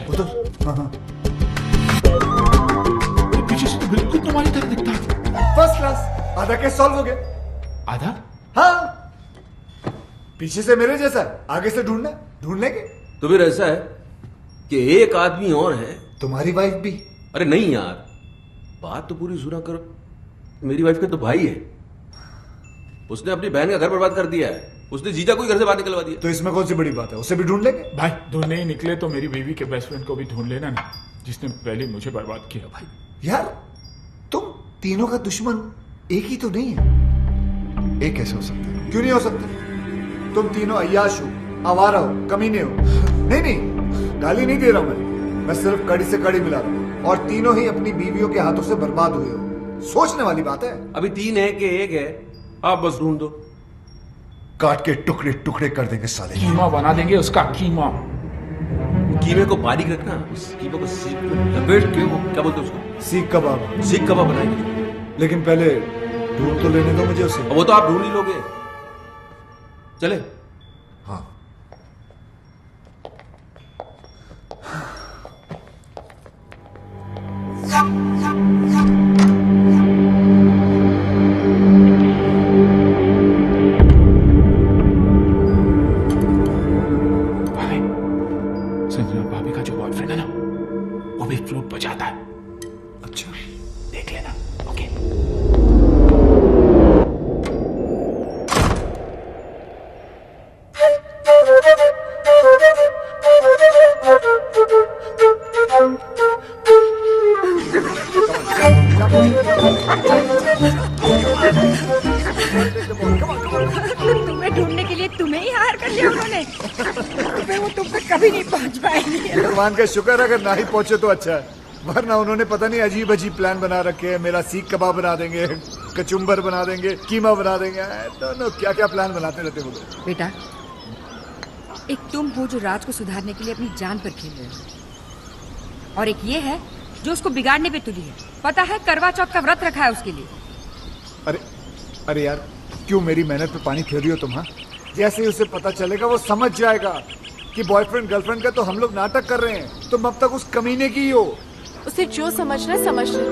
Speaker 1: उधर। हाँ।
Speaker 7: पीछे से तो बिल्कुल तुम्हारी तरह दिखता है।
Speaker 1: First class. आधा केस सॉल्व हो गया।
Speaker 7: आधा?
Speaker 1: हाँ, पीछे से मेरे जैसा है, आगे से ढूंढ लेंगे।
Speaker 3: तो फिर ऐसा है कि एक आदमी और है।
Speaker 1: तुम्हारी वाइफ भी?
Speaker 3: अरे नहीं यार, बात तो पूरी सुना करो। मेरी वाइफ का तो भाई है, उसने अपनी बहन का घर बर्बाद कर दिया है। उसने जीजा को ही घर से बाहर निकलवा दिया।
Speaker 1: तो इसमें कौन सी बड़ी बात है? उसे भी ढूंढ लेंगे।
Speaker 7: भाई ढूंढने ही निकले तो मेरी बीवी के बेस्ट फ्रेंड को भी ढूंढ लेना ना, जिसने पहले मुझे बर्बाद किया। भाई
Speaker 1: यार तुम तीनों का दुश्मन एक ही तो नहीं है।
Speaker 4: एक कैसे हो सकता है?
Speaker 1: क्यों नहीं हो सकता? तुम तीनों अय्याश हो, आवारा हो, कमीने हो। नहीं, गाली नहीं दे रहा हूं मैं सिर्फ कड़ी से कड़ी मिला रहा हूं। और तीनों ही अपनी बीवियों के हाथों से बर्बाद हुए हो। सोचने वाली बात है।
Speaker 3: अभी 3 है कि 1 है, आप बस ढूंढ दो।
Speaker 4: काट के टुकड़े टुकड़े कर देंगे साले।
Speaker 7: कीमा बना देंगे उसका कीमा।
Speaker 3: कीमे को बारीक रखना, उस कीमे को सीख लपेट के क्या बोलते हैं उसको?
Speaker 1: सीख कबाब।
Speaker 3: सीख कबाब बनाएंगे।
Speaker 1: लेकिन पहले ढूंढ तो लेने दो मुझे उसे।
Speaker 3: वो तो आप ढूंढ ही लोगे। चले?
Speaker 4: हाँ।
Speaker 7: संजना भाभी का जो बॉयफ्रेंड है ना, वो भी फ्लूट बजाता है।
Speaker 1: अच्छा,
Speaker 7: देख लेना। ओके।
Speaker 12: तुम्हें ढूंढने के लिए तुम्हें ही हायर कर लिया उन्होंने। वो तुम तक कभी नहीं पहुंच पाएंगे।
Speaker 1: भगवान का शुक्र अगर ना ही पहुंचे तो अच्छा है, वरना उन्होंने पता नहीं अजीब अजीब प्लान बना रखे हैं। मेरा सीख कबाब बना देंगे, कचुम्बर बना देंगे, कीमा बना देंगे। दोनों क्या क्या प्लान बनाते रहते वो लोग।
Speaker 12: बेटा, एक तुम हो जो राज को सुधारने के लिए अपनी जान पर खेल रहे हो, और एक ये है जो उसको बिगाड़ने पे तुली है। पता है करवा चौथ का व्रत रखा है उसके लिए।
Speaker 1: अरे अरे यार, क्यों मेरी मेहनत पे पानी फेर रही हो तुम? हाँ, जैसे ही उसे पता चलेगा वो समझ जाएगा कि बॉयफ्रेंड गर्लफ्रेंड का तो हम लोग नाटक कर रहे हैं, तुम अब तक उस कमीने की ही हो।
Speaker 2: उसे जो समझना है समझ ले।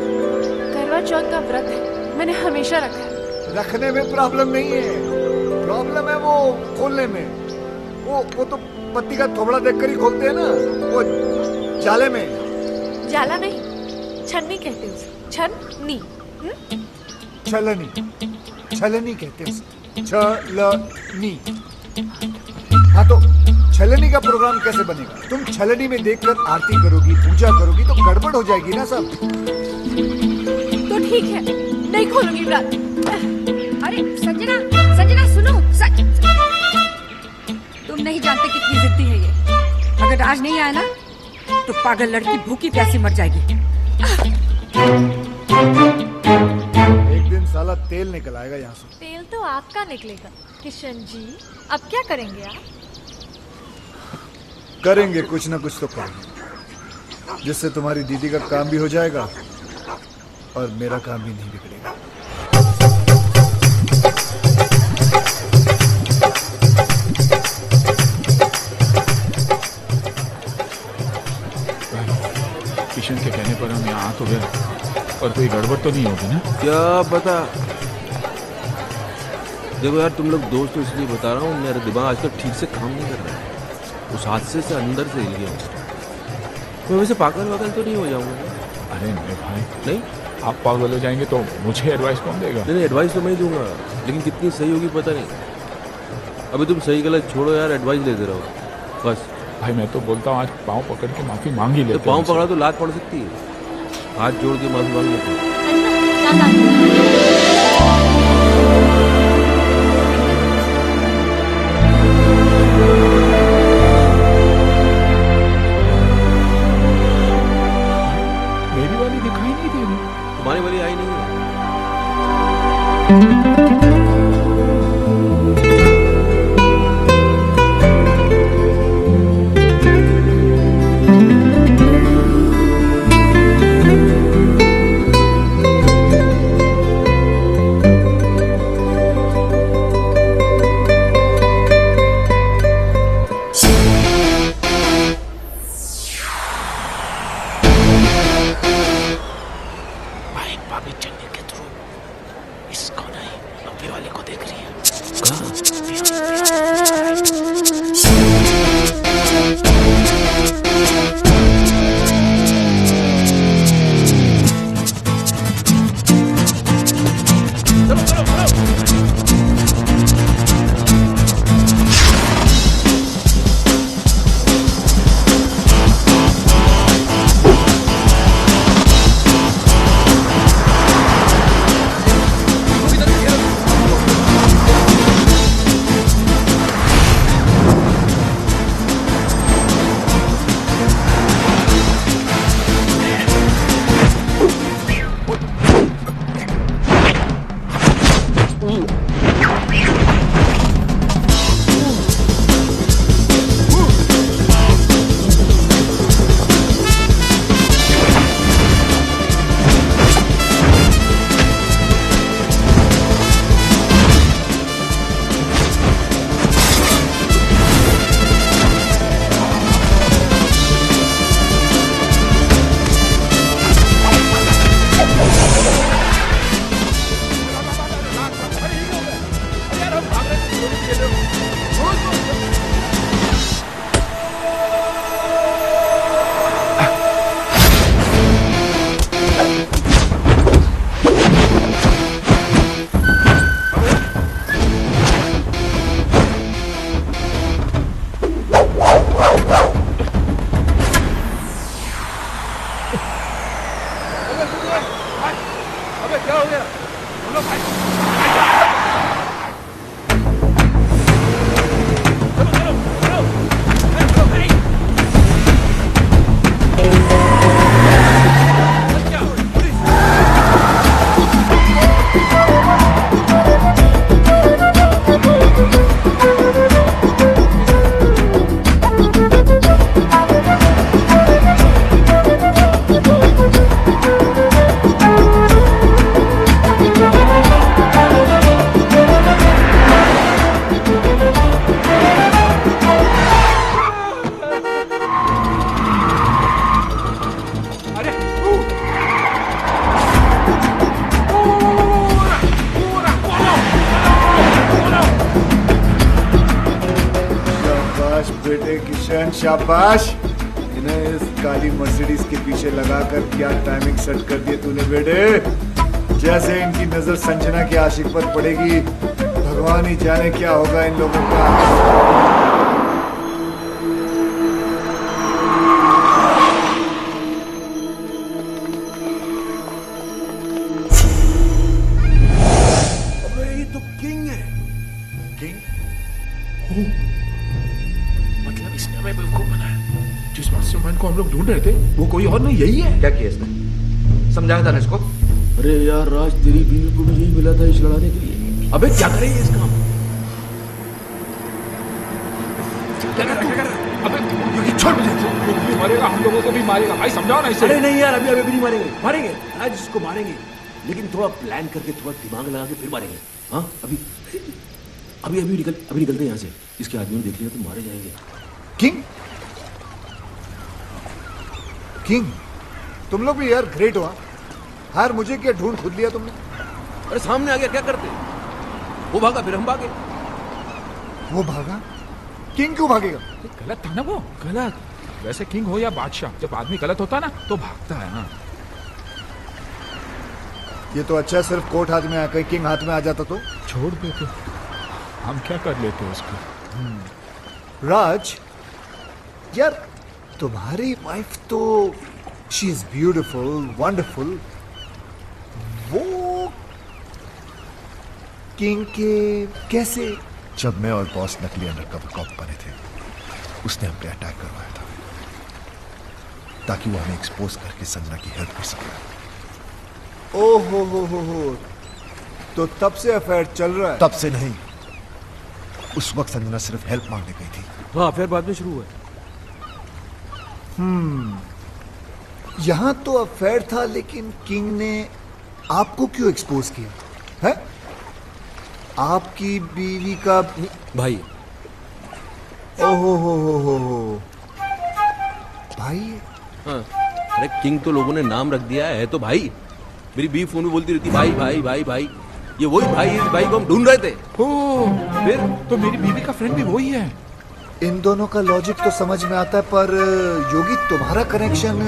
Speaker 2: करवा चौथ का व्रत है, मैंने हमेशा रखा है।
Speaker 1: रखने में प्रॉब्लम नहीं है, प्रॉब्लम है वो खोलने में। वो तो पत्ती का थोबड़ा देखकर ही खोलते हैं ना, वो जाले में।
Speaker 2: जाला नहीं, छन्नी कहते हैं उसे। छन्नी।
Speaker 1: छलनी, छलनी कहते हैं उसे। छलनी। हाँ तो छलनी का प्रोग्राम कैसे बनेगा? तुम छलनी में देखकर आरती करोगी, पूजा करोगी तो गड़बड़ हो जाएगी ना सब।
Speaker 2: तो ठीक है, नहीं खोलूंगी व्रत।
Speaker 12: अरे संजना, संजना सुनो। तुम नहीं जानते कितनी जिद्दी है ये। अगर राज नहीं आया ना तो पागल लड़की भूखी प्यासी मर जाएगी।
Speaker 1: एक दिन साला तेल निकल आएगा यहाँ से।
Speaker 13: तेल तो आपका निकलेगा किशन जी। अब क्या करेंगे आप?
Speaker 1: करेंगे कुछ ना कुछ तो करेंगे, जिससे तुम्हारी दीदी का काम भी हो जाएगा और मेरा काम भी नहीं बिगड़ेगा।
Speaker 7: किशन के कहने पर हम यहाँ आ तो गए, और कोई गड़बड़ तो नहीं होगी ना?
Speaker 3: क्या पता। देखो यार, तुम लोग दोस्त तो इसलिए बता रहा हूँ, मेरा दिमाग आजकल ठीक से काम नहीं कर रहा है। उस हादसे से अंदर से हिल गया। मैं वैसे पागल वागल तो नहीं हो जाऊंगा?
Speaker 7: अरे नहीं भाई,
Speaker 3: नहीं।
Speaker 7: आप पागल हो जाएंगे तो मुझे एडवाइस कौन देगा?
Speaker 3: नहीं, एडवाइस तो मैं ही दूंगा, लेकिन कितनी सही होगी पता नहीं। अभी तुम सही गलत छोड़ो यार, एडवाइस लेते रहो बस।
Speaker 7: भाई मैं तो बोलता हूँ आज पाँव पकड़ के माफी मांग ही लेते।
Speaker 3: तो पाँव पकड़ा तो लात पड़ सकती है, हाथ जोड़ के माफी मांग लेते हैं।
Speaker 7: मेरी वाली दिखाई नहीं दे रही।
Speaker 3: तुम्हारी वाली आई नहीं है।
Speaker 1: किशन शाबाश। इन्हें इस काली मर्सिडीज के पीछे लगाकर क्या टाइमिंग सेट कर दिए तूने बेटे। जैसे इनकी नजर संजना के आशिक पर पड़ेगी, भगवान ही जाने क्या होगा इन लोगों का।
Speaker 5: अबे ये तो किंग है। किंग? मतलब इसने हमें बेवकूफ बनाया। जिस मास्टरमाइंड को हम लोग ढूंढ रहे थे वो कोई और नहीं, यही है।
Speaker 14: क्या किया इसने? समझाया था ना इसको?
Speaker 3: अरे यार राज, तेरी बीवी को भी यही मिला था इस लड़ाने के लिए।
Speaker 5: अबे क्या करेंगे इस काम? अबे ये छोड़ मुझे। वो भी मरेगा, हम लोगों को भी मारेगा। भाई समझाओ ना इसे।
Speaker 3: अरे नहीं यार, अभी अभी नहीं मारेंगे। मारेंगे राज, इसको मारेंगे, लेकिन थोड़ा प्लान करके, थोड़ा दिमाग लगा के फिर मारेंगे। हाँ अभी अभी अभी निकलते हैं यहाँ से। इसके आदमी ने देख लिया तो मारे जाएंगे।
Speaker 1: किंग, किंग, तुम लोग भी यार ग्रेट हो। हार मुझे क्या ढूंढ खुद लिया तुमने?
Speaker 3: अरे सामने आ गया, क्या करते? वो भागा, फिर हम भागे।
Speaker 1: वो भागा? किंग क्यों भागेगा?
Speaker 5: गलत था ना वो। गलत वैसे किंग हो या बादशाह, जब आदमी गलत होता ना तो भागता है ना।
Speaker 1: ये तो अच्छा है, सिर्फ कोर्ट हाथ में आकर किंग हाथ में आ जाता तो
Speaker 5: छोड़ देते, हम क्या कर लेते उसको।
Speaker 1: राज यार, तुम्हारी वाइफ तो शी इज ब्यूटिफुल, वंडरफुल। वो किंग के कैसे?
Speaker 4: जब मैं और बॉस नकली अंडरकवर कॉप बने थे, उसने हम पे अटैक करवाया था ताकि वो हमें एक्सपोज करके संजना की हेल्प कर सके।
Speaker 1: ओ हो, तो तब से अफेयर चल रहा है?
Speaker 4: तब से नहीं, उस वक्त संजना सिर्फ हेल्प मांगने गई थी।
Speaker 3: हाँ फिर बाद में शुरू हुआ।
Speaker 1: यहां तो अफेयर था, लेकिन किंग ने आपको क्यों एक्सपोज किया है? आपकी बीवी का
Speaker 3: भाई।
Speaker 1: ओहो हो भाई।
Speaker 3: हाँ, अरे किंग तो लोगों ने नाम रख दिया है तो भाई। मेरी बीवी फोन में बोलती रहती भाई भाई भाई भाई। ये वही भाई, इस भाई को हम ढूंढ रहे थे।
Speaker 5: फिर तो मेरी बीवी का फ्रेंड भी वही है।
Speaker 1: इन दोनों का लॉजिक तो समझ में आता है, पर योगी तुम्हारा कनेक्शन।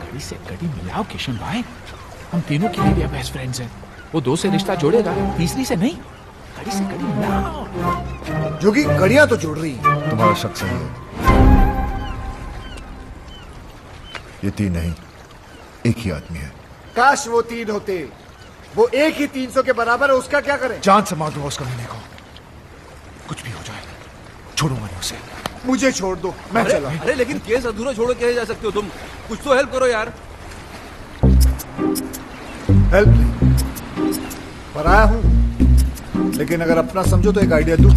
Speaker 5: कड़ी से कड़ी मिलाओ किशन भाई, हम तीनों के लिए बेस्ट फ्रेंड्स हैं। वो दो से रिश्ता जोड़ेगा, तीसरी से नहीं। कड़ी से कड़ी मिलाओ।
Speaker 1: योगी कड़ियां तो जोड़ रही है।
Speaker 4: तुम्हारा शक सही है, ये तीन नहीं, एक ही आदमी है।
Speaker 1: काश वो तीन होते। वो एक ही 300 के बराबर है, उसका क्या करें?
Speaker 4: जान से मार दूंगा उसका महीने को। कुछ भी हो जाए छोड़ूंगा नहीं उसे।
Speaker 1: मुझे छोड़ दो, मैं चला।
Speaker 3: अरे लेकिन केस अधूरा छोड़ो कैसे जा सकते हो तुम? कुछ तो हेल्प करो यार।
Speaker 1: हेल्प नहीं, पराया हूं, लेकिन अगर अपना समझो तो एक आइडिया दूं।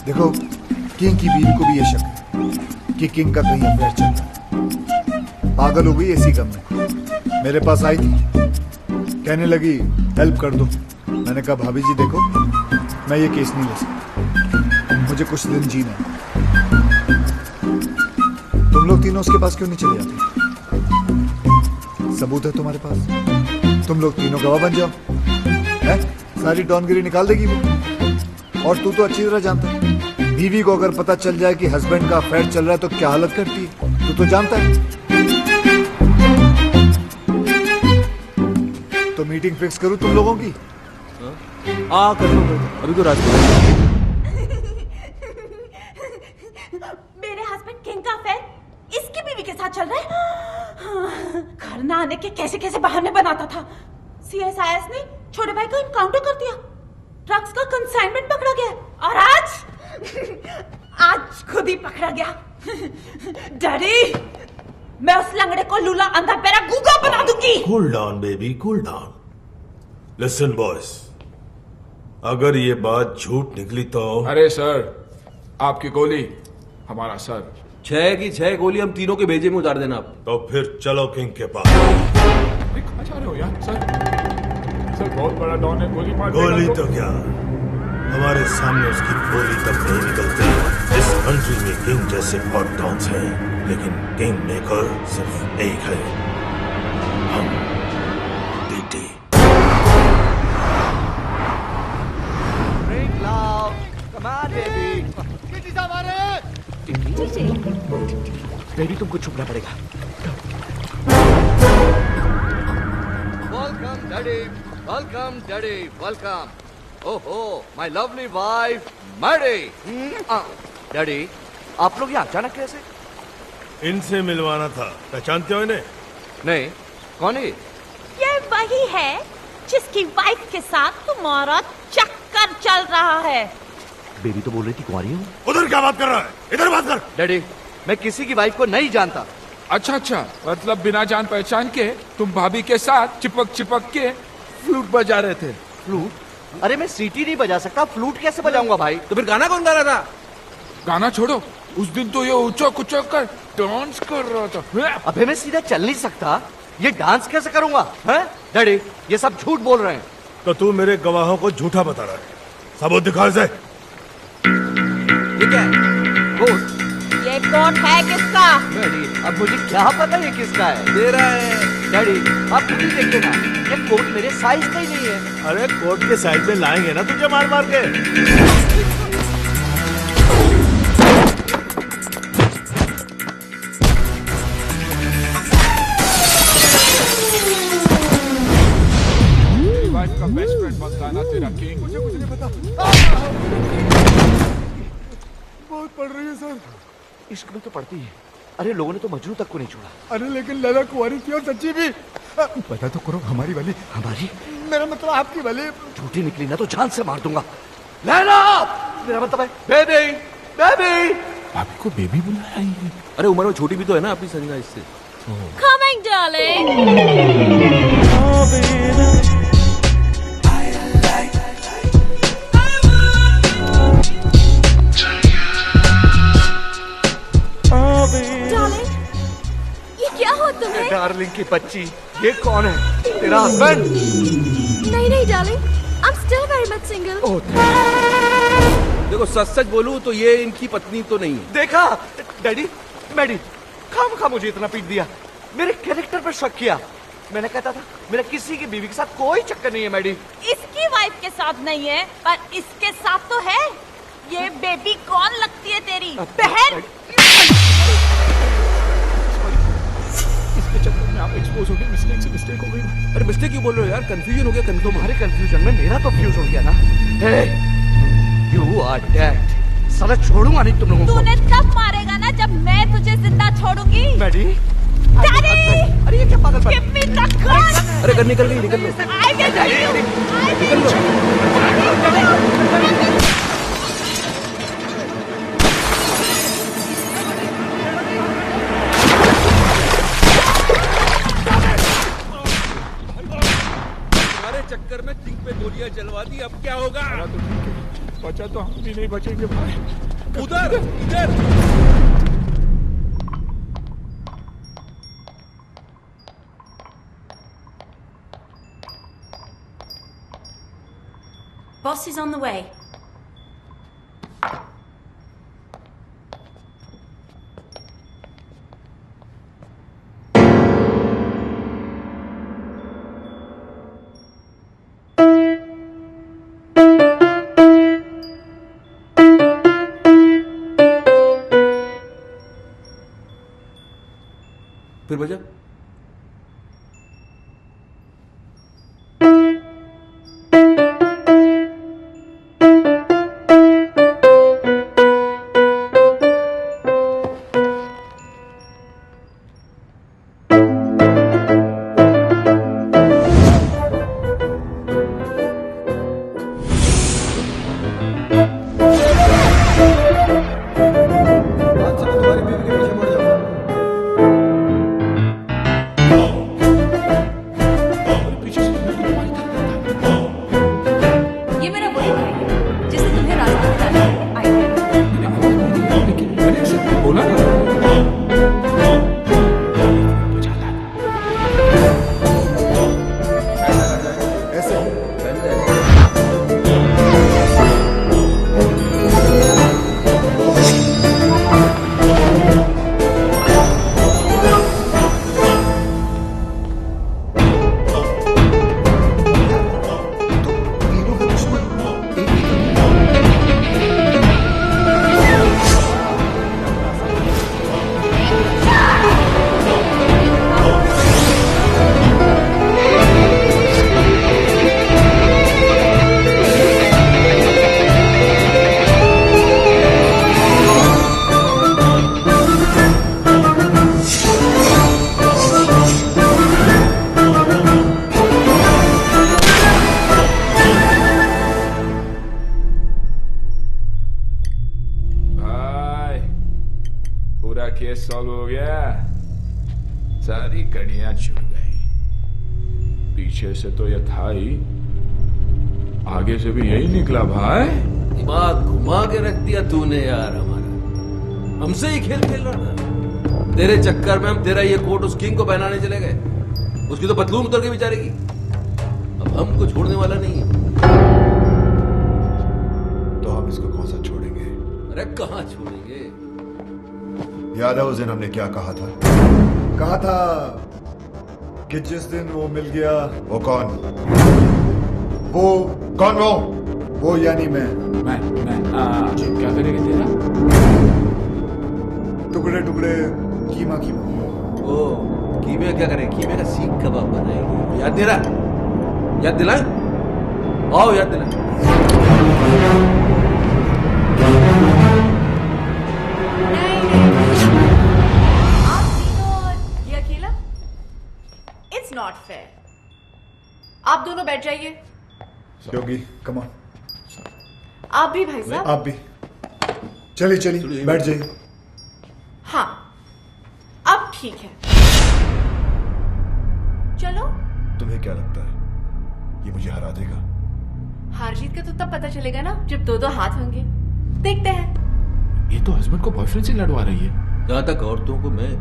Speaker 1: देखो, किंग की बीवी को भी ये शक है कि किंग का कहीं अफेयर चल रहा है। पागल हो गई इसी गम में, मेरे पास आई थी, कहने लगी हेल्प कर दो। मैंने कहा भाभी जी देखो, मैं ये केस नहीं ले सकता, मुझे कुछ दिन जीना है। तुम लोग तीनों उसके पास क्यों नहीं चले जाते? सबूत है तुम्हारे पास, तुम लोग तीनों गवाह बन जाओ। है? सारी डॉनगिरी निकाल देगी वो। और तू तो अच्छी तरह जानता है, बीवी को अगर पता चल जाए कि हस्बैंड का अफेयर चल रहा है तो क्या हालत करती है, तू तो जानता है। तो मीटिंग फिक्स करूं तुम लोगों की?
Speaker 3: कर लो, अभी तो रास्ते।
Speaker 15: मेरे हस्बैंड किंग का अफेयर इसकी बीवी के साथ चल रहा है। घर ना आने के कैसे कैसे बहाने बनाता था। सीएसआईएस ने छोटे भाई को इनकाउंटर कर दिया, ड्रग्स का कंसाइनमेंट पकड़ा गया, और आज खुद ही पकड़ा गया। डैडी, मैं उस लंगड़े को लूला अंधा पैरा गूंगा बना दूंगी।
Speaker 10: Cool down baby, cool down. Listen boys, अगर ये बात झूठ निकली तो।
Speaker 5: अरे सर, आपकी गोली हमारा सर।
Speaker 3: 6 की 6 गोली हम तीनों के भेजे में उतार देना आप।
Speaker 10: तो फिर चलो किंग के पास।
Speaker 5: कहाँ जा रहे हो यार? सर बहुत बड़ा डॉन है, गोली मार देगा।
Speaker 10: गोली तो क्या, हमारे सामने उसकी गोली तक नहीं निकलती। इस कंट्री में किंग जैसे बहुत डॉन्स हैं, लेकिन किंग मेकर सिर्फ एक है, हम डीटी।
Speaker 14: Drink loud. Come on, baby. Baby तुमको छुपना पड़ेगा।
Speaker 16: Welcome daddy, welcome daddy, welcome. ओहो, my lovely wife Maddy. Daddy, आप लोग यहाँ अचानक कैसे?
Speaker 10: इनसे मिलवाना था, पहचानते हो इन्हें?
Speaker 16: नहीं, कौन है
Speaker 15: ये वही है जिसकी वाइफ के साथ तुम्हारा चक्कर चल रहा है।
Speaker 16: बेबी तो बोल रही थी कुंवारी हूँ।
Speaker 10: उधर क्या बात कर रहा है? इधर बात कर।
Speaker 16: डैडी, मैं किसी की वाइफ को नहीं जानता।
Speaker 7: अच्छा अच्छा, मतलब बिना जान पहचान के तुम भाभी के साथ चिपक के फ्लूट बजा रहे थे।
Speaker 16: फ्लूट? अरे मैं सीटी नहीं बजा सकता, फ्लूट कैसे बजाऊंगा भाई?
Speaker 3: तो फिर गाना कौन गा रहा था?
Speaker 7: गाना छोड़ो, उस दिन तो ये उचक उचक कर डांस कर रहा था।
Speaker 16: अबे मैं सीधा चल नहीं सकता, ये डांस कैसे करूंगा? हैं? डैडी, ये सब झूठ बोल रहे हैं।
Speaker 10: तो तू मेरे गवाहों को झूठा बता रहा है, सबूत दिखा इसे।
Speaker 16: ये क्या है? कोट?
Speaker 15: ये कोट है किसका?
Speaker 16: डैडी, अब मुझे क्या पता ये किसका है? तेरा है। डैडी, आप खुद ही देखिए ना, ये कोट मेरे साइज का ही नहीं है।
Speaker 10: अरे कोट के साइड में लाएंगे ना तुझे मार मार के।
Speaker 7: का बेस्ट फ्रेंड बनता है ना तेरा किंग।
Speaker 1: मुझे कुछ नहीं पता। बहुत पड़ रही है सर।
Speaker 16: इश्क में तो पड़ती है। अरे लोगों ने तो मजनू तक को नहीं छोड़ा।
Speaker 1: अरे लेकिन लैला कुंवारी थी और सच्ची भी। पता तो करो, हमारी वाली।
Speaker 16: हमारी?
Speaker 1: मेरा मतलब आपकी वाली।
Speaker 16: झूठी निकली ना तो जान से मार दूंगा। लैला! मेरा मतलब है बेबी, बेबी।
Speaker 7: भाभी को बेबी बुला रही है।
Speaker 3: अरे उम्र में छोटी भी तो है ना अपनी संजना इससे।
Speaker 13: Coming, darling.
Speaker 16: डार्लिंग की बच्ची, ये कौन है? तेरा हस्बैंड?
Speaker 13: नहीं नहीं darling, I'm still very much single.
Speaker 3: देखो सच सच बोलूं तो ये इनकी पत्नी तो नहीं है।
Speaker 16: देखा डैडी, मैडी, खामखा मुझे इतना पीट दिया, मेरे कैरेक्टर पर शक किया। मैंने कहता था मेरा किसी की बीवी के साथ कोई चक्कर नहीं है मैडी।
Speaker 15: इसकी वाइफ के साथ नहीं है, पर इसके साथ तो है। ये बेबी कौन लगती है तेरी बहन?
Speaker 7: चक्कर में आप एक्सपोज हो गए, मिस्टेक हो गई।
Speaker 3: अरे मिस्टेक क्यों बोल रहे हो यार? कंफ्यूजन हो गया।
Speaker 16: तुम्हारे कंफ्यूजन में मेरा तो फ्यूज हो गया ना। You are dead. साला छोड़ूंगा नहीं तुम लोगों को।
Speaker 15: तूने तब मारेगा ना जब मैं तुझे जिंदा छोड़ूंगी।
Speaker 16: Maddie,
Speaker 15: daddy!
Speaker 16: अरे ये क्या पागल
Speaker 15: Give me the gun!
Speaker 3: अरे कर निकल गई, निकल लो।
Speaker 15: I will tell you!
Speaker 3: निकल लो। चक्कर में किंग पे गोलियां चलवा दी, अब क्या होगा?
Speaker 7: बचा तो हम भी नहीं बचेंगे भाई।
Speaker 3: उधर इधर।
Speaker 15: Boss is on the way.
Speaker 3: फिर बजा।
Speaker 7: तेरा केस सॉल्व हो गया, सारी कड़ियां छूट गई। पीछे से तो यह था ही, आगे से भी यही निकला भाई।
Speaker 3: दिमाग घुमा के रख दिया तूने यार हमारा। हमसे ही खेल खेल रहा था। तेरे चक्कर में हम तेरा ये कोट उस किंग को पहनाने चले गए। उसकी तो पतलून उतर के बेचारे की। अब हमको छोड़ने वाला नहीं है।
Speaker 4: तो हम इसको कौन सा छोड़ेंगे?
Speaker 3: अरे कहाँ छोड़ेंगे?
Speaker 4: याद है उस दिन हमने क्या कहा था?
Speaker 1: कहा था कि जिस दिन वो मिल गया।
Speaker 4: वो कौन?
Speaker 1: वो
Speaker 4: कौन?
Speaker 1: वो यानी मैं
Speaker 7: क्या करेंगे तेरा?
Speaker 1: टुकड़े टुकड़े कीमा कीमा।
Speaker 3: ओ कीमे क्या करें? कीमे का सीख कबाब बनाएंगे। याद दे रहा? याद दिलाएं? आओ याद दिलाएं।
Speaker 2: आप तीनों और ये अकेला? It's not fair. आप दोनों बैठ जाइए।
Speaker 1: योगी कम ऑन।
Speaker 2: आप भी भाई साहब।
Speaker 1: आप भी चलिए चलिए बैठ जाइए।
Speaker 2: हाँ अब ठीक है, चलो।
Speaker 4: तुम्हें क्या लगता है ये मुझे हरा देगा?
Speaker 2: हार जीत का तो तब पता चलेगा ना जब दो दो हाथ होंगे। देखते हैं।
Speaker 7: ये तो हस्बैंड को बॉयफ्रेंड से लड़वा रही है।
Speaker 3: जहां तक औरतों को मैं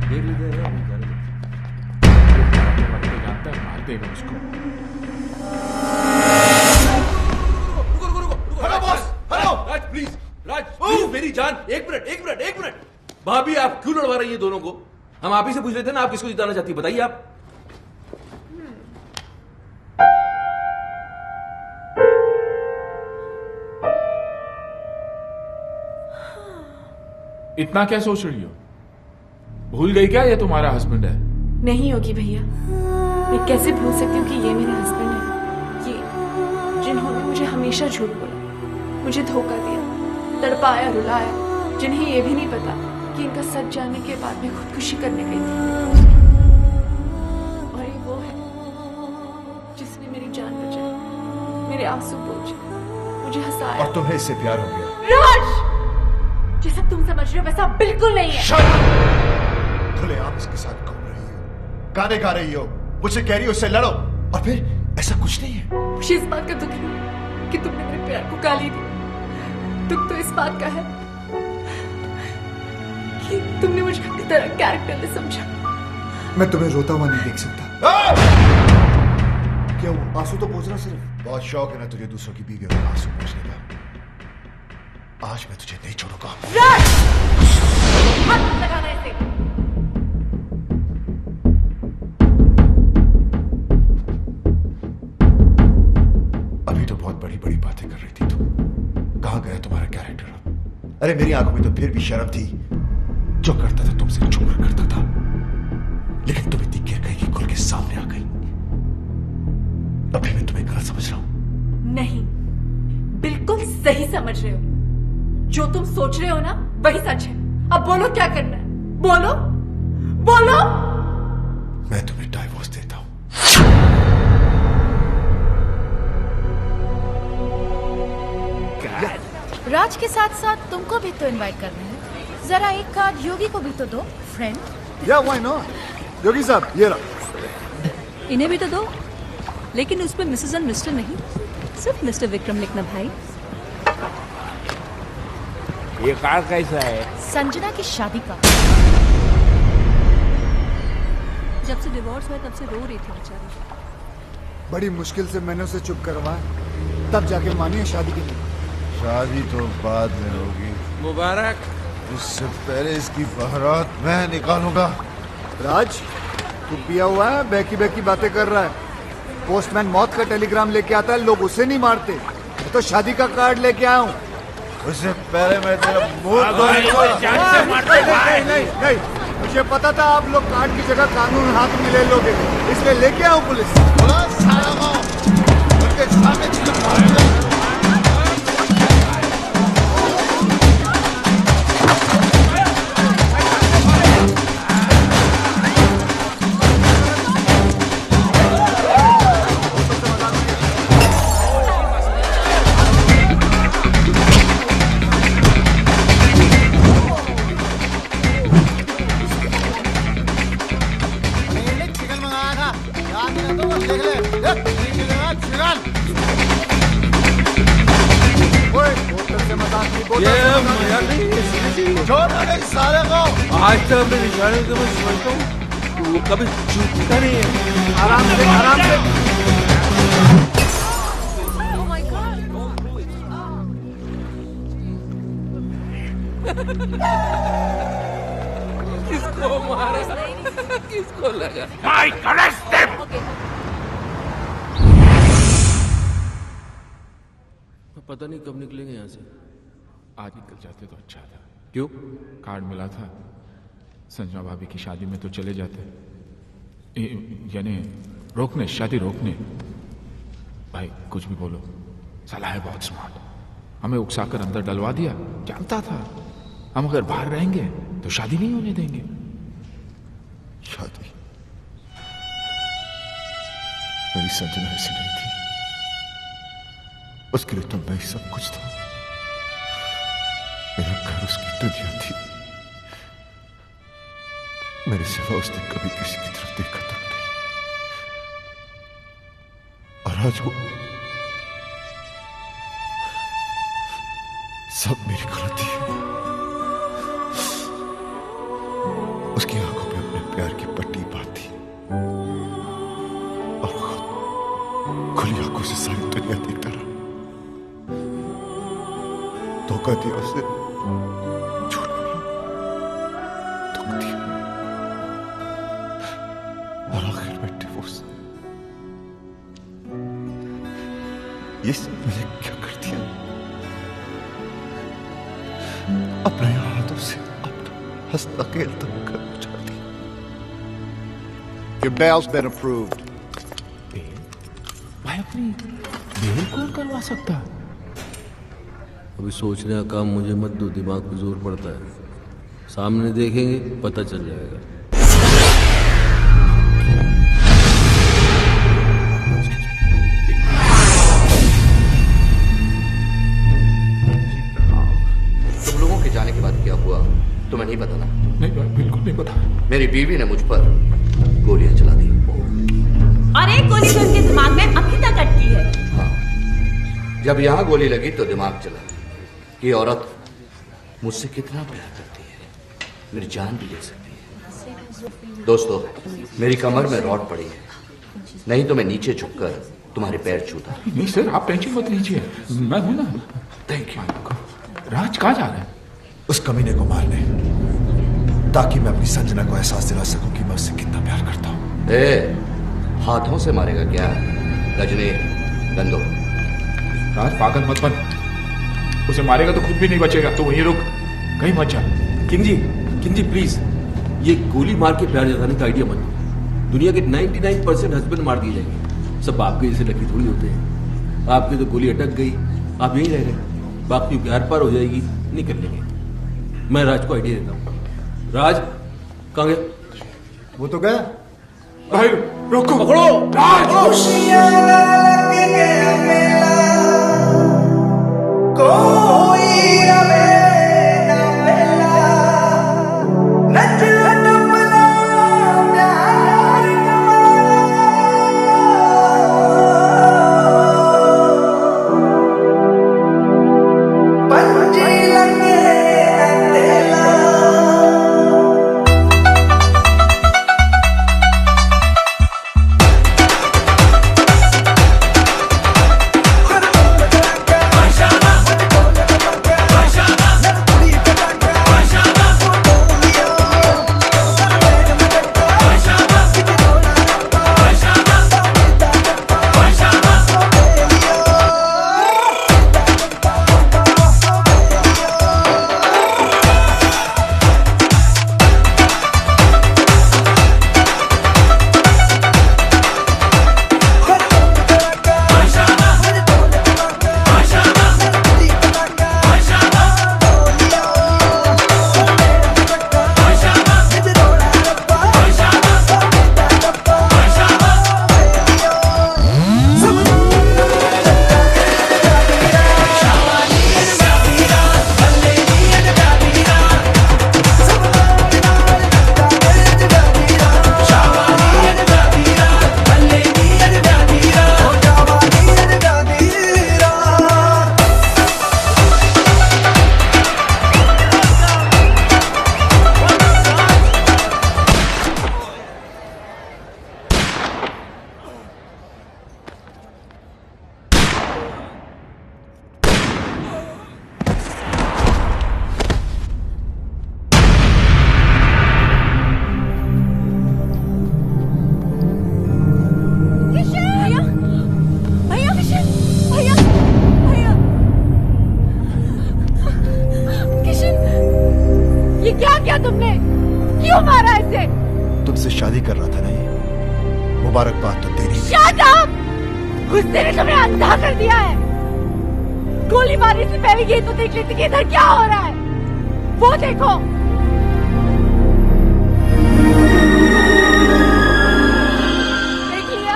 Speaker 3: देख लेते हैं।
Speaker 7: जानता है मार देगा उसको।
Speaker 3: Hello boss, hello Raj please, Raj please मेरी जान, एक मिनट। भाभी आप क्यों लड़वा रही है दोनों को? हम आप ही से पूछ लेते ना, आप किसको जिताना चाहती है बताइए आप।
Speaker 7: इतना क्या सोच रही हो? भूल गई क्या ये तुम्हारा हस्बैंड है?
Speaker 2: नहीं होगी भैया, मैं कैसे भूल सकती हूँ कि ये मेरे हस्बैंड है। ये जिन्होंने मुझे हमेशा झूठ बोला, मुझे धोखा दिया, तड़पाया, रुलाया, जिन्हें ये भी नहीं पता कि इनका सच जानने के बाद मैं खुदकुशी करने गई थी। और ये वो है जिसने मेरी जान बचाई, मेरे आंसू पोंछे, मुझे हंसाया।
Speaker 4: और तुम्हें इससे प्यार हो गया?
Speaker 2: राज, जैसा तुम समझ रहे हो वैसा बिल्कुल नहीं है।
Speaker 4: खुलेआम इसके साथ घूम रही हो, गाने गा रही हो, मुझसे कह रही हो उससे लड़ो, और फिर ऐसा कुछ नहीं है।
Speaker 2: मुझे इस बात का दुख है कि तुमने मेरे प्यार को गाली दी। दुख तो इस बात का है कि तुमने मुझे अपनी तरह कैरेक्टरलेस समझा।
Speaker 1: मैं तुम्हें रोता हुआ नहीं देख सकता। क्यों? आंसू तो पोंछना सिर्फ।
Speaker 4: बहुत शौक है ना तुझे दूसरों की बीवियों में आंसू पोंछने का। आज मैं तुझे नहीं छोड़ूंगा।
Speaker 2: राज! हाथ मत लगाना इसे।
Speaker 4: अभी तो बहुत बड़ी बड़ी बातें कर रही थी तुम। कहां गया तुम्हारा कैरेक्टर? अरे मेरी आंखों में तो फिर भी शर्म थी। जो करता था तुमसे छुप कर करता था, लेकिन तुम इतनी गिर गई कि खुल के सामने आ गई। अभी मैं तुम्हें गलत समझ रहा हूं?
Speaker 2: नहीं, बिल्कुल सही समझ रहे हो। जो तुम सोच रहे हो ना वही सच है। अब बोलो क्या करना है? बोलो बोलो।
Speaker 4: मैं तुम्हें डाइवोर्स देता हूं।
Speaker 17: राज के साथ साथ तुमको भी तो इनवाइट करना है। जरा एक कार्ड योगी को भी तो दो फ्रेंड।
Speaker 1: या व्हाई नॉट? योगी साहब ये रहा।
Speaker 6: इन्हें भी तो दो, लेकिन उसमें मिसेस एंड मिस्टर नहीं, सिर्फ मिस्टर विक्रम लिखना भाई।
Speaker 8: ये कार्ड कैसा है?
Speaker 17: संजना की शादी का।
Speaker 6: जब से डिवोर्स हुआ तब से रो रही थी बेचारी।
Speaker 1: बड़ी मुश्किल से मैंने उसे चुप करवाया, तब जाके मानिए शादी की।
Speaker 4: शादी तो बाद में होगी।
Speaker 3: मुबारक।
Speaker 4: उससे पहले इसकी बारात मैं निकालूंगा।
Speaker 1: राज, तू पिया हुआ है, बहकी बहकी बातें कर रहा है। पोस्टमैन मौत का टेलीग्राम लेके आता है, लोग उसे नहीं मारते। मैं तो शादी का कार्ड लेके आया हूँ।
Speaker 4: उससे पहले मैं तेरा मुंह
Speaker 1: नहीं, मुझे पता था आप लोग कार्ड की जगह कानून हाथ में ले लोगे, इसलिए लेके आऊँ पुलिस। कोटा
Speaker 3: ये मजाक नहीं है, सीरियसली।
Speaker 1: छोड़ सारे को।
Speaker 3: आज तक अपने निशाने को मैं समझता हूँ वो कभी चूकता नहीं है।
Speaker 1: आराम से आराम से।
Speaker 3: किसको मारा? किसको लगा?
Speaker 5: Mike, arrest them!
Speaker 3: पता नहीं कब निकलेंगे यहाँ से।
Speaker 7: आज निकल जाते तो अच्छा था।
Speaker 3: क्यों?
Speaker 7: कार्ड मिला था, संजना भाभी की शादी में तो चले जाते, यानी रोकने, शादी रोकने। भाई कुछ भी बोलो, साला है बहुत स्मार्ट, हमें उकसाकर अंदर डलवा दिया। जानता था हम अगर बाहर रहेंगे तो शादी नहीं होने देंगे।
Speaker 4: शादी? मेरी संजना ऐसी नहीं थी, उसके लिए तो मैं ही सब कुछ था। मेरा घर उसकी दुनिया थी। मेरे सिवा उसने कभी किसी की तरफ देखा तक नहीं। और आज वो सब मेरी गलती है। उसकी आंखों में अपने प्यार की पट्टी बांधी और खुद खुली आंखों से सारी दुनिया देखता रहा। धोखा दिया उसे, झूठ बोला, दुख दिया और आखिर में डिवोर्स। ये सब मैंने क्या कर दिया? अपने हाथों से अपना हंसता खेलता घर उजाड़ दिया।
Speaker 1: Your bail's been approved.
Speaker 7: भाई अपनी बेल कौन करवा सकता?
Speaker 3: अभी सोचने का काम मुझे मत दो, दिमाग पे जोर पड़ता है। सामने देखेंगे पता चल जाएगा।
Speaker 16: तुम लोगों के जाने के बाद क्या हुआ तुम्हें नहीं पता ना?
Speaker 7: नहीं भाई, बिल्कुल नहीं पता।
Speaker 16: मेरी बीवी ने मुझ पर गोलियां चला दी।
Speaker 15: और एक गोली तो उनके दिमाग में अभी तक अटकी है।
Speaker 16: हाँ, जब यहाँ गोली लगी तो दिमाग चला कि औरत मुझसे कितना प्यार करती है, मेरी जान भी ले सकती है। दोस्तों, मेरी कमर में रॉड पड़ी है, नहीं तो मैं नीचे झुककर तुम्हारे पैर छूता।
Speaker 7: नहीं सर, आप टेंशन मत लीजिए, मैं हूं ना।
Speaker 16: Thank you.
Speaker 7: राज कहाँ जा रहा है?
Speaker 4: उस कमीने को मारने, ताकि मैं अपनी संजना को एहसास दिला सकूं कि मैं उससे कितना प्यार करता हूं। हाथों से मारेगा क्या? रजनी, गंदो।
Speaker 7: राज पागल मत बन, उसे मारेगा तो खुद भी नहीं बचेगा, तो वहीं रुक, कहीं मत जा।
Speaker 3: किंग जी प्लीज, ये गोली मार के प्यार जताने का आइडिया मत दो। दुनिया के 99% हस्बैंड मार दिए जाएंगे, सब आपके जैसे लकी थोड़ी होते हैं। आपकी तो गोली अटक गई, आप यहीं रह गए, बाकी प्यार पार हो जाएगी, निकल लेंगे। मैं राज को आइडिया देता हूँ। राज कहाँ गया?
Speaker 1: वो तो गया।
Speaker 7: भाई रोको,
Speaker 3: पकड़ो
Speaker 4: शादी कर रहा था ना ये, मुबारकबाद तो तेरी।
Speaker 15: Shut up! गुस्से ने तुम्हें अंधा कर दिया है। गोली मारने से पहले ये तो देख लेती कि इधर क्या हो रहा है। वो देखो। देख लिया?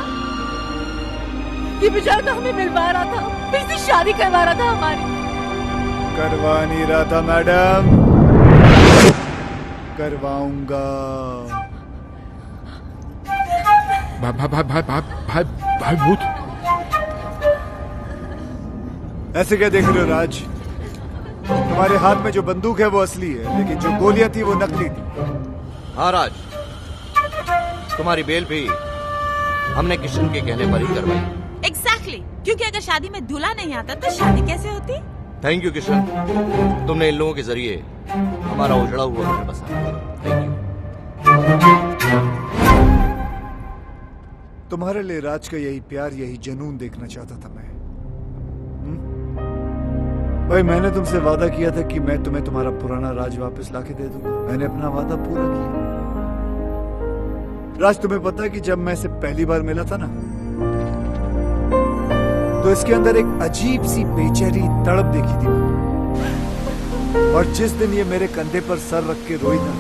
Speaker 15: ये बेचारा तो हमें मिलवा रहा था, फिर से शादी करवा रहा था हमारी।
Speaker 1: करवा नहीं रहा था मैडम, करवाऊंगा।
Speaker 7: भाई भूत।
Speaker 1: ऐसे क्या देख रहे हो राज? तुम्हारे हाथ में जो बंदूक है वो असली है, लेकिन जो गोलियां थी वो नकली थी।
Speaker 16: हाँ राज, तुम्हारी बेल भी हमने किशन के कहने पर ही करवाई।
Speaker 15: Exactly, क्योंकि अगर शादी में दूल्हा नहीं आता तो शादी कैसे होती?
Speaker 16: थैंक यू किशन, तुमने इन लोगों के जरिए हमारा उजड़ा हुआ घर बसाया। Thank you.
Speaker 1: तुम्हारे लिए राज का यही प्यार, यही जुनून देखना चाहता था मैं। भाई मैंने तुमसे वादा किया था कि मैं तुम्हें तुम्हारा पुराना राज वापस लाके दे दूंगा। मैंने अपना वादा पूरा किया। राज, तुम्हें पता है कि जब मैं इसे पहली बार मिला था ना, तो इसके अंदर एक अजीब सी बेचैनी तड़प देखी थी मैंने। और जिस दिन ये मेरे कंधे पर सर रख के रोई था,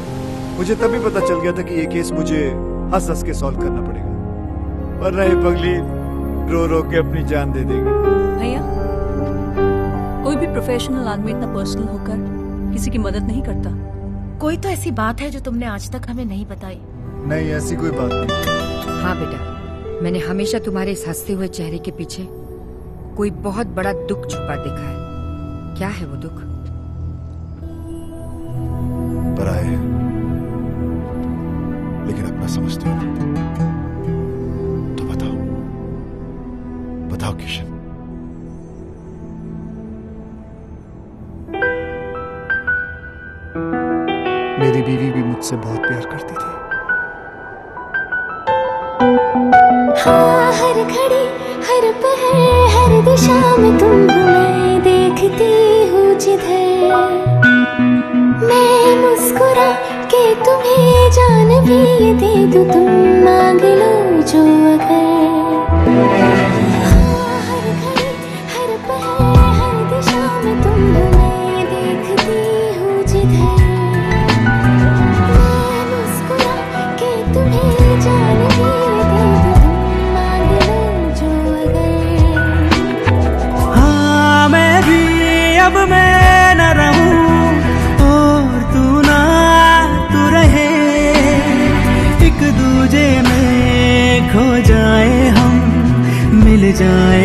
Speaker 1: मुझे तभी पता चल गया था कि ये केस मुझे हंस हंस के सॉल्व करना पड़ेगा, वरना ये पगली रो रो के अपनी जान दे देगी।
Speaker 6: भैया, कोई भी प्रोफेशनल आदमी इतना पर्सनल होकर किसी की मदद नहीं करता।
Speaker 17: कोई तो ऐसी बात है जो तुमने आज तक हमें नहीं बताई।
Speaker 1: नहीं, ऐसी कोई बात नहीं।
Speaker 12: हाँ बेटा, मैंने हमेशा तुम्हारे इस हंसते हुए चेहरे के पीछे कोई बहुत बड़ा दुख छुपा देखा है। क्या है वो दुख?
Speaker 4: बड़ा है, लेकिन अपना समझते हो तो बताओ, बताओ किशन।
Speaker 1: मेरी बीवी भी मुझसे बहुत प्यार करती थी।
Speaker 18: हाँ, हर घड़ी हर पहर हर दिशा में तुम मैं देखती हूँ जिधर। मैं मुस्कुरा के तुम्हें जान भी ये दे दूँ, तुम मांग लो जो अगर। हाँ, हर घड़ी हर पहर हर दिशा में तुम मैं देखती हूँ जिधर। मैं मुस्कुरा के तुम्हें जान भी ये दे दूँ, तुम मांग लो जो अगर।
Speaker 19: हाँ, मैं भी अब मैं न रहूं और तू ना तू रहे, एक दूजे में खो जाए हम, मिल जाए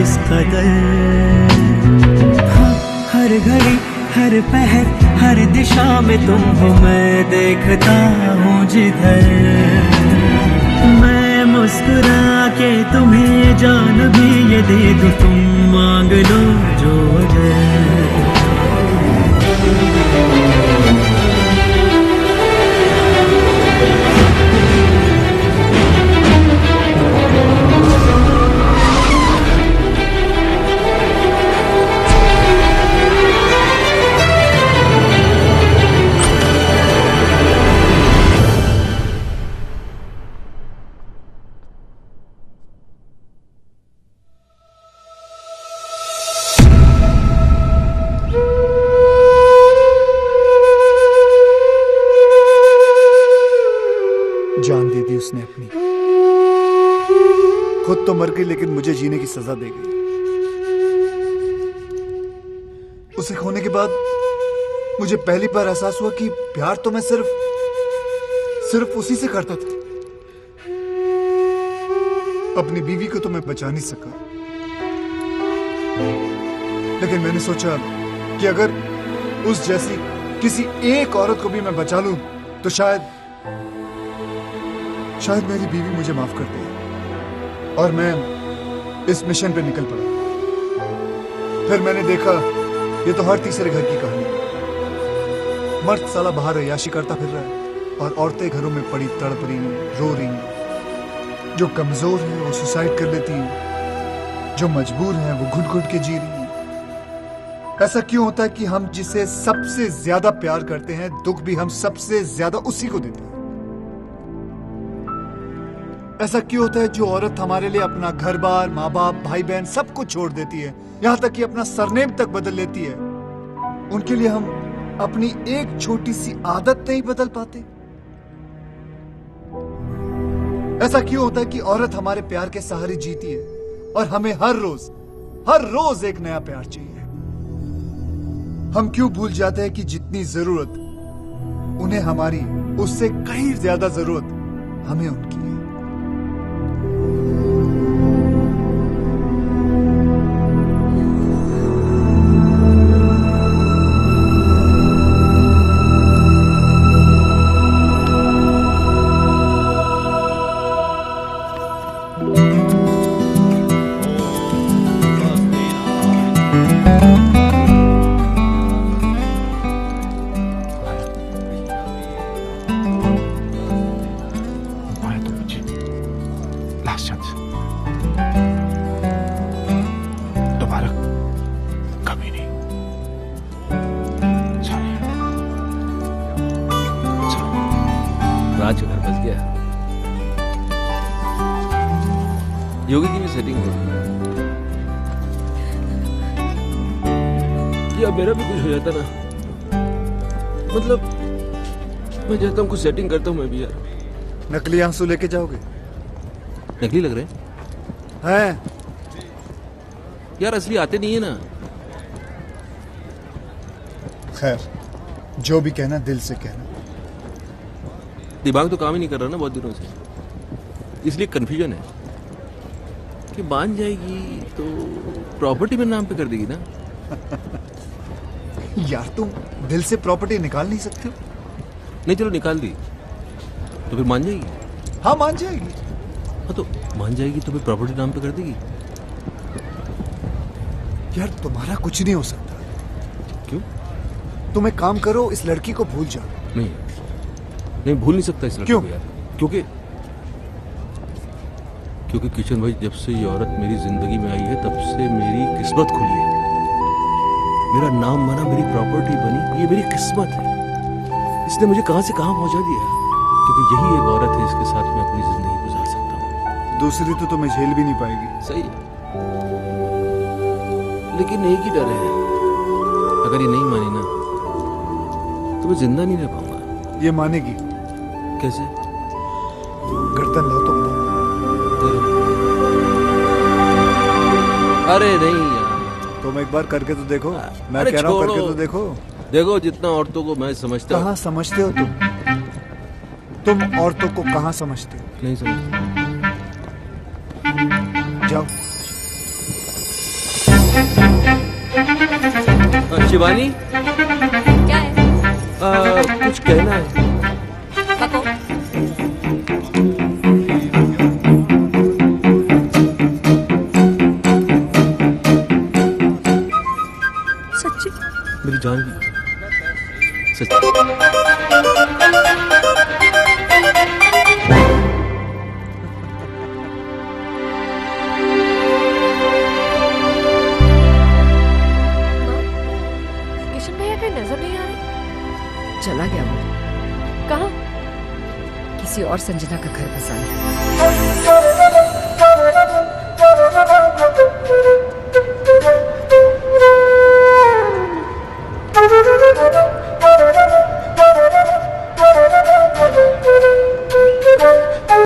Speaker 19: इस कदर। हाँ, हर घड़ी हर पहर हर दिशा में तुम हो, मैं देखता हूँ जिधर। मैं मुस्कुरा के तुम्हें जान भी ये दे दूँ, तुम मांग लो जो अगर।
Speaker 1: जान दे दी उसने अपनी, खुद तो मर गई लेकिन मुझे जीने की सजा दे गई। उसे खोने के बाद मुझे पहली बार एहसास हुआ कि प्यार तो मैं सिर्फ उसी से करता था। अपनी बीवी को तो मैं बचा नहीं सका, लेकिन मैंने सोचा कि अगर उस जैसी किसी एक औरत को भी मैं बचा लूं तो शायद मेरी बीवी मुझे माफ कर दे। और मैं इस मिशन पे निकल पड़ा। फिर मैंने देखा ये तो हर तीसरे घर की कहानी है। मर्द साला बाहर अय्याशी करता फिर रहा है और औरतें घरों में पड़ी तड़प रही, रो रही। जो कमजोर है वो सुसाइड कर लेती है, जो मजबूर है वो घुट घुट के जी रही है। ऐसा क्यों होता है कि हम जिसे सबसे ज्यादा प्यार करते हैं, दुख भी हम सबसे ज्यादा उसी को देते हैं? ऐसा क्यों होता है जो औरत हमारे लिए अपना घर बार, माँ बाप, भाई बहन सब कुछ छोड़ देती है, यहाँ तक कि अपना सरनेम तक बदल लेती है, उनके लिए हम अपनी एक छोटी सी आदत नहीं बदल पाते? ऐसा क्यों होता है कि औरत हमारे प्यार के सहारे जीती है और हमें हर रोज एक नया प्यार चाहिए? हम क्यों भूल जाते हैं कि जितनी जरूरत उन्हें हमारी, उससे कहीं ज्यादा जरूरत हमें उनकी है?
Speaker 3: राज घर बस गया। योगी की भी सेटिंग हो या मेरा भी कुछ हो जाता ना, मतलब मैं चाहता हूँ कुछ सेटिंग करता हूँ मैं भी यार।
Speaker 1: नकली आंसू लेके जाओगे?
Speaker 3: नकली लग रहे
Speaker 1: हैं
Speaker 3: यार, असली आते नहीं है ना।
Speaker 1: खैर, जो भी कहना दिल से कहना।
Speaker 3: दिमाग तो काम ही नहीं कर रहा ना बहुत दिनों से, इसलिए कंफ्यूजन है कि मान जाएगी तो प्रॉपर्टी मेरे नाम पे कर देगी ना।
Speaker 1: यार तुम दिल से प्रॉपर्टी निकाल नहीं सकते हो?
Speaker 3: नहीं चलो निकाल दी तो फिर मान जाएगी?
Speaker 1: हाँ मान जाएगी।
Speaker 3: हाँ तो मान जाएगी तो फिर प्रॉपर्टी नाम पे कर देगी।
Speaker 1: यार तुम्हारा कुछ नहीं हो सकता।
Speaker 3: क्यों?
Speaker 1: तुम एक काम करो, इस लड़की को भूल जाओ।
Speaker 3: नहीं भूल नहीं सकता इस लड़की
Speaker 1: को
Speaker 3: यार। क्योंकि किशन भाई, जब से ये औरत मेरी जिंदगी में आई है तब से मेरी किस्मत खुली है। मेरा नाम बना, मेरी प्रॉपर्टी बनी, ये मेरी किस्मत है। इसने मुझे कहां से कहां पहुंचा दिया, क्योंकि यही एक औरत है जिसके साथ मैं अपनी जिंदगी गुजार सकता हूँ।
Speaker 1: दूसरी तो तुम्हें झेल भी नहीं पाएगी।
Speaker 3: सही है, लेकिन एक ही डर है, अगर ये नहीं मानी ना तो मैं जिंदा नहीं रह पाऊंगा।
Speaker 1: ये मानेगी।
Speaker 3: कैसे?
Speaker 1: गर्दन लो तो।
Speaker 3: अरे नहीं यार,
Speaker 1: तुम एक बार करके तो देखो। मैं कह रहा हूँ करके तो देखो।
Speaker 3: देखो जितना औरतों को मैं समझता हूँ।
Speaker 1: कहाँ समझते हो तुम औरतों को कहाँ समझते हो?
Speaker 3: नहीं समझते।
Speaker 1: जाओ।
Speaker 3: शिवानी,
Speaker 13: क्या है?
Speaker 3: कुछ कहना है।
Speaker 13: बको।
Speaker 3: सच्ची? मेरी जान की सच्ची।
Speaker 13: किशन भैया कहीं नजर नहीं आ रहे?
Speaker 12: चला गया वो।
Speaker 13: कहाँ?
Speaker 12: किसी और संजना का घर बसाने।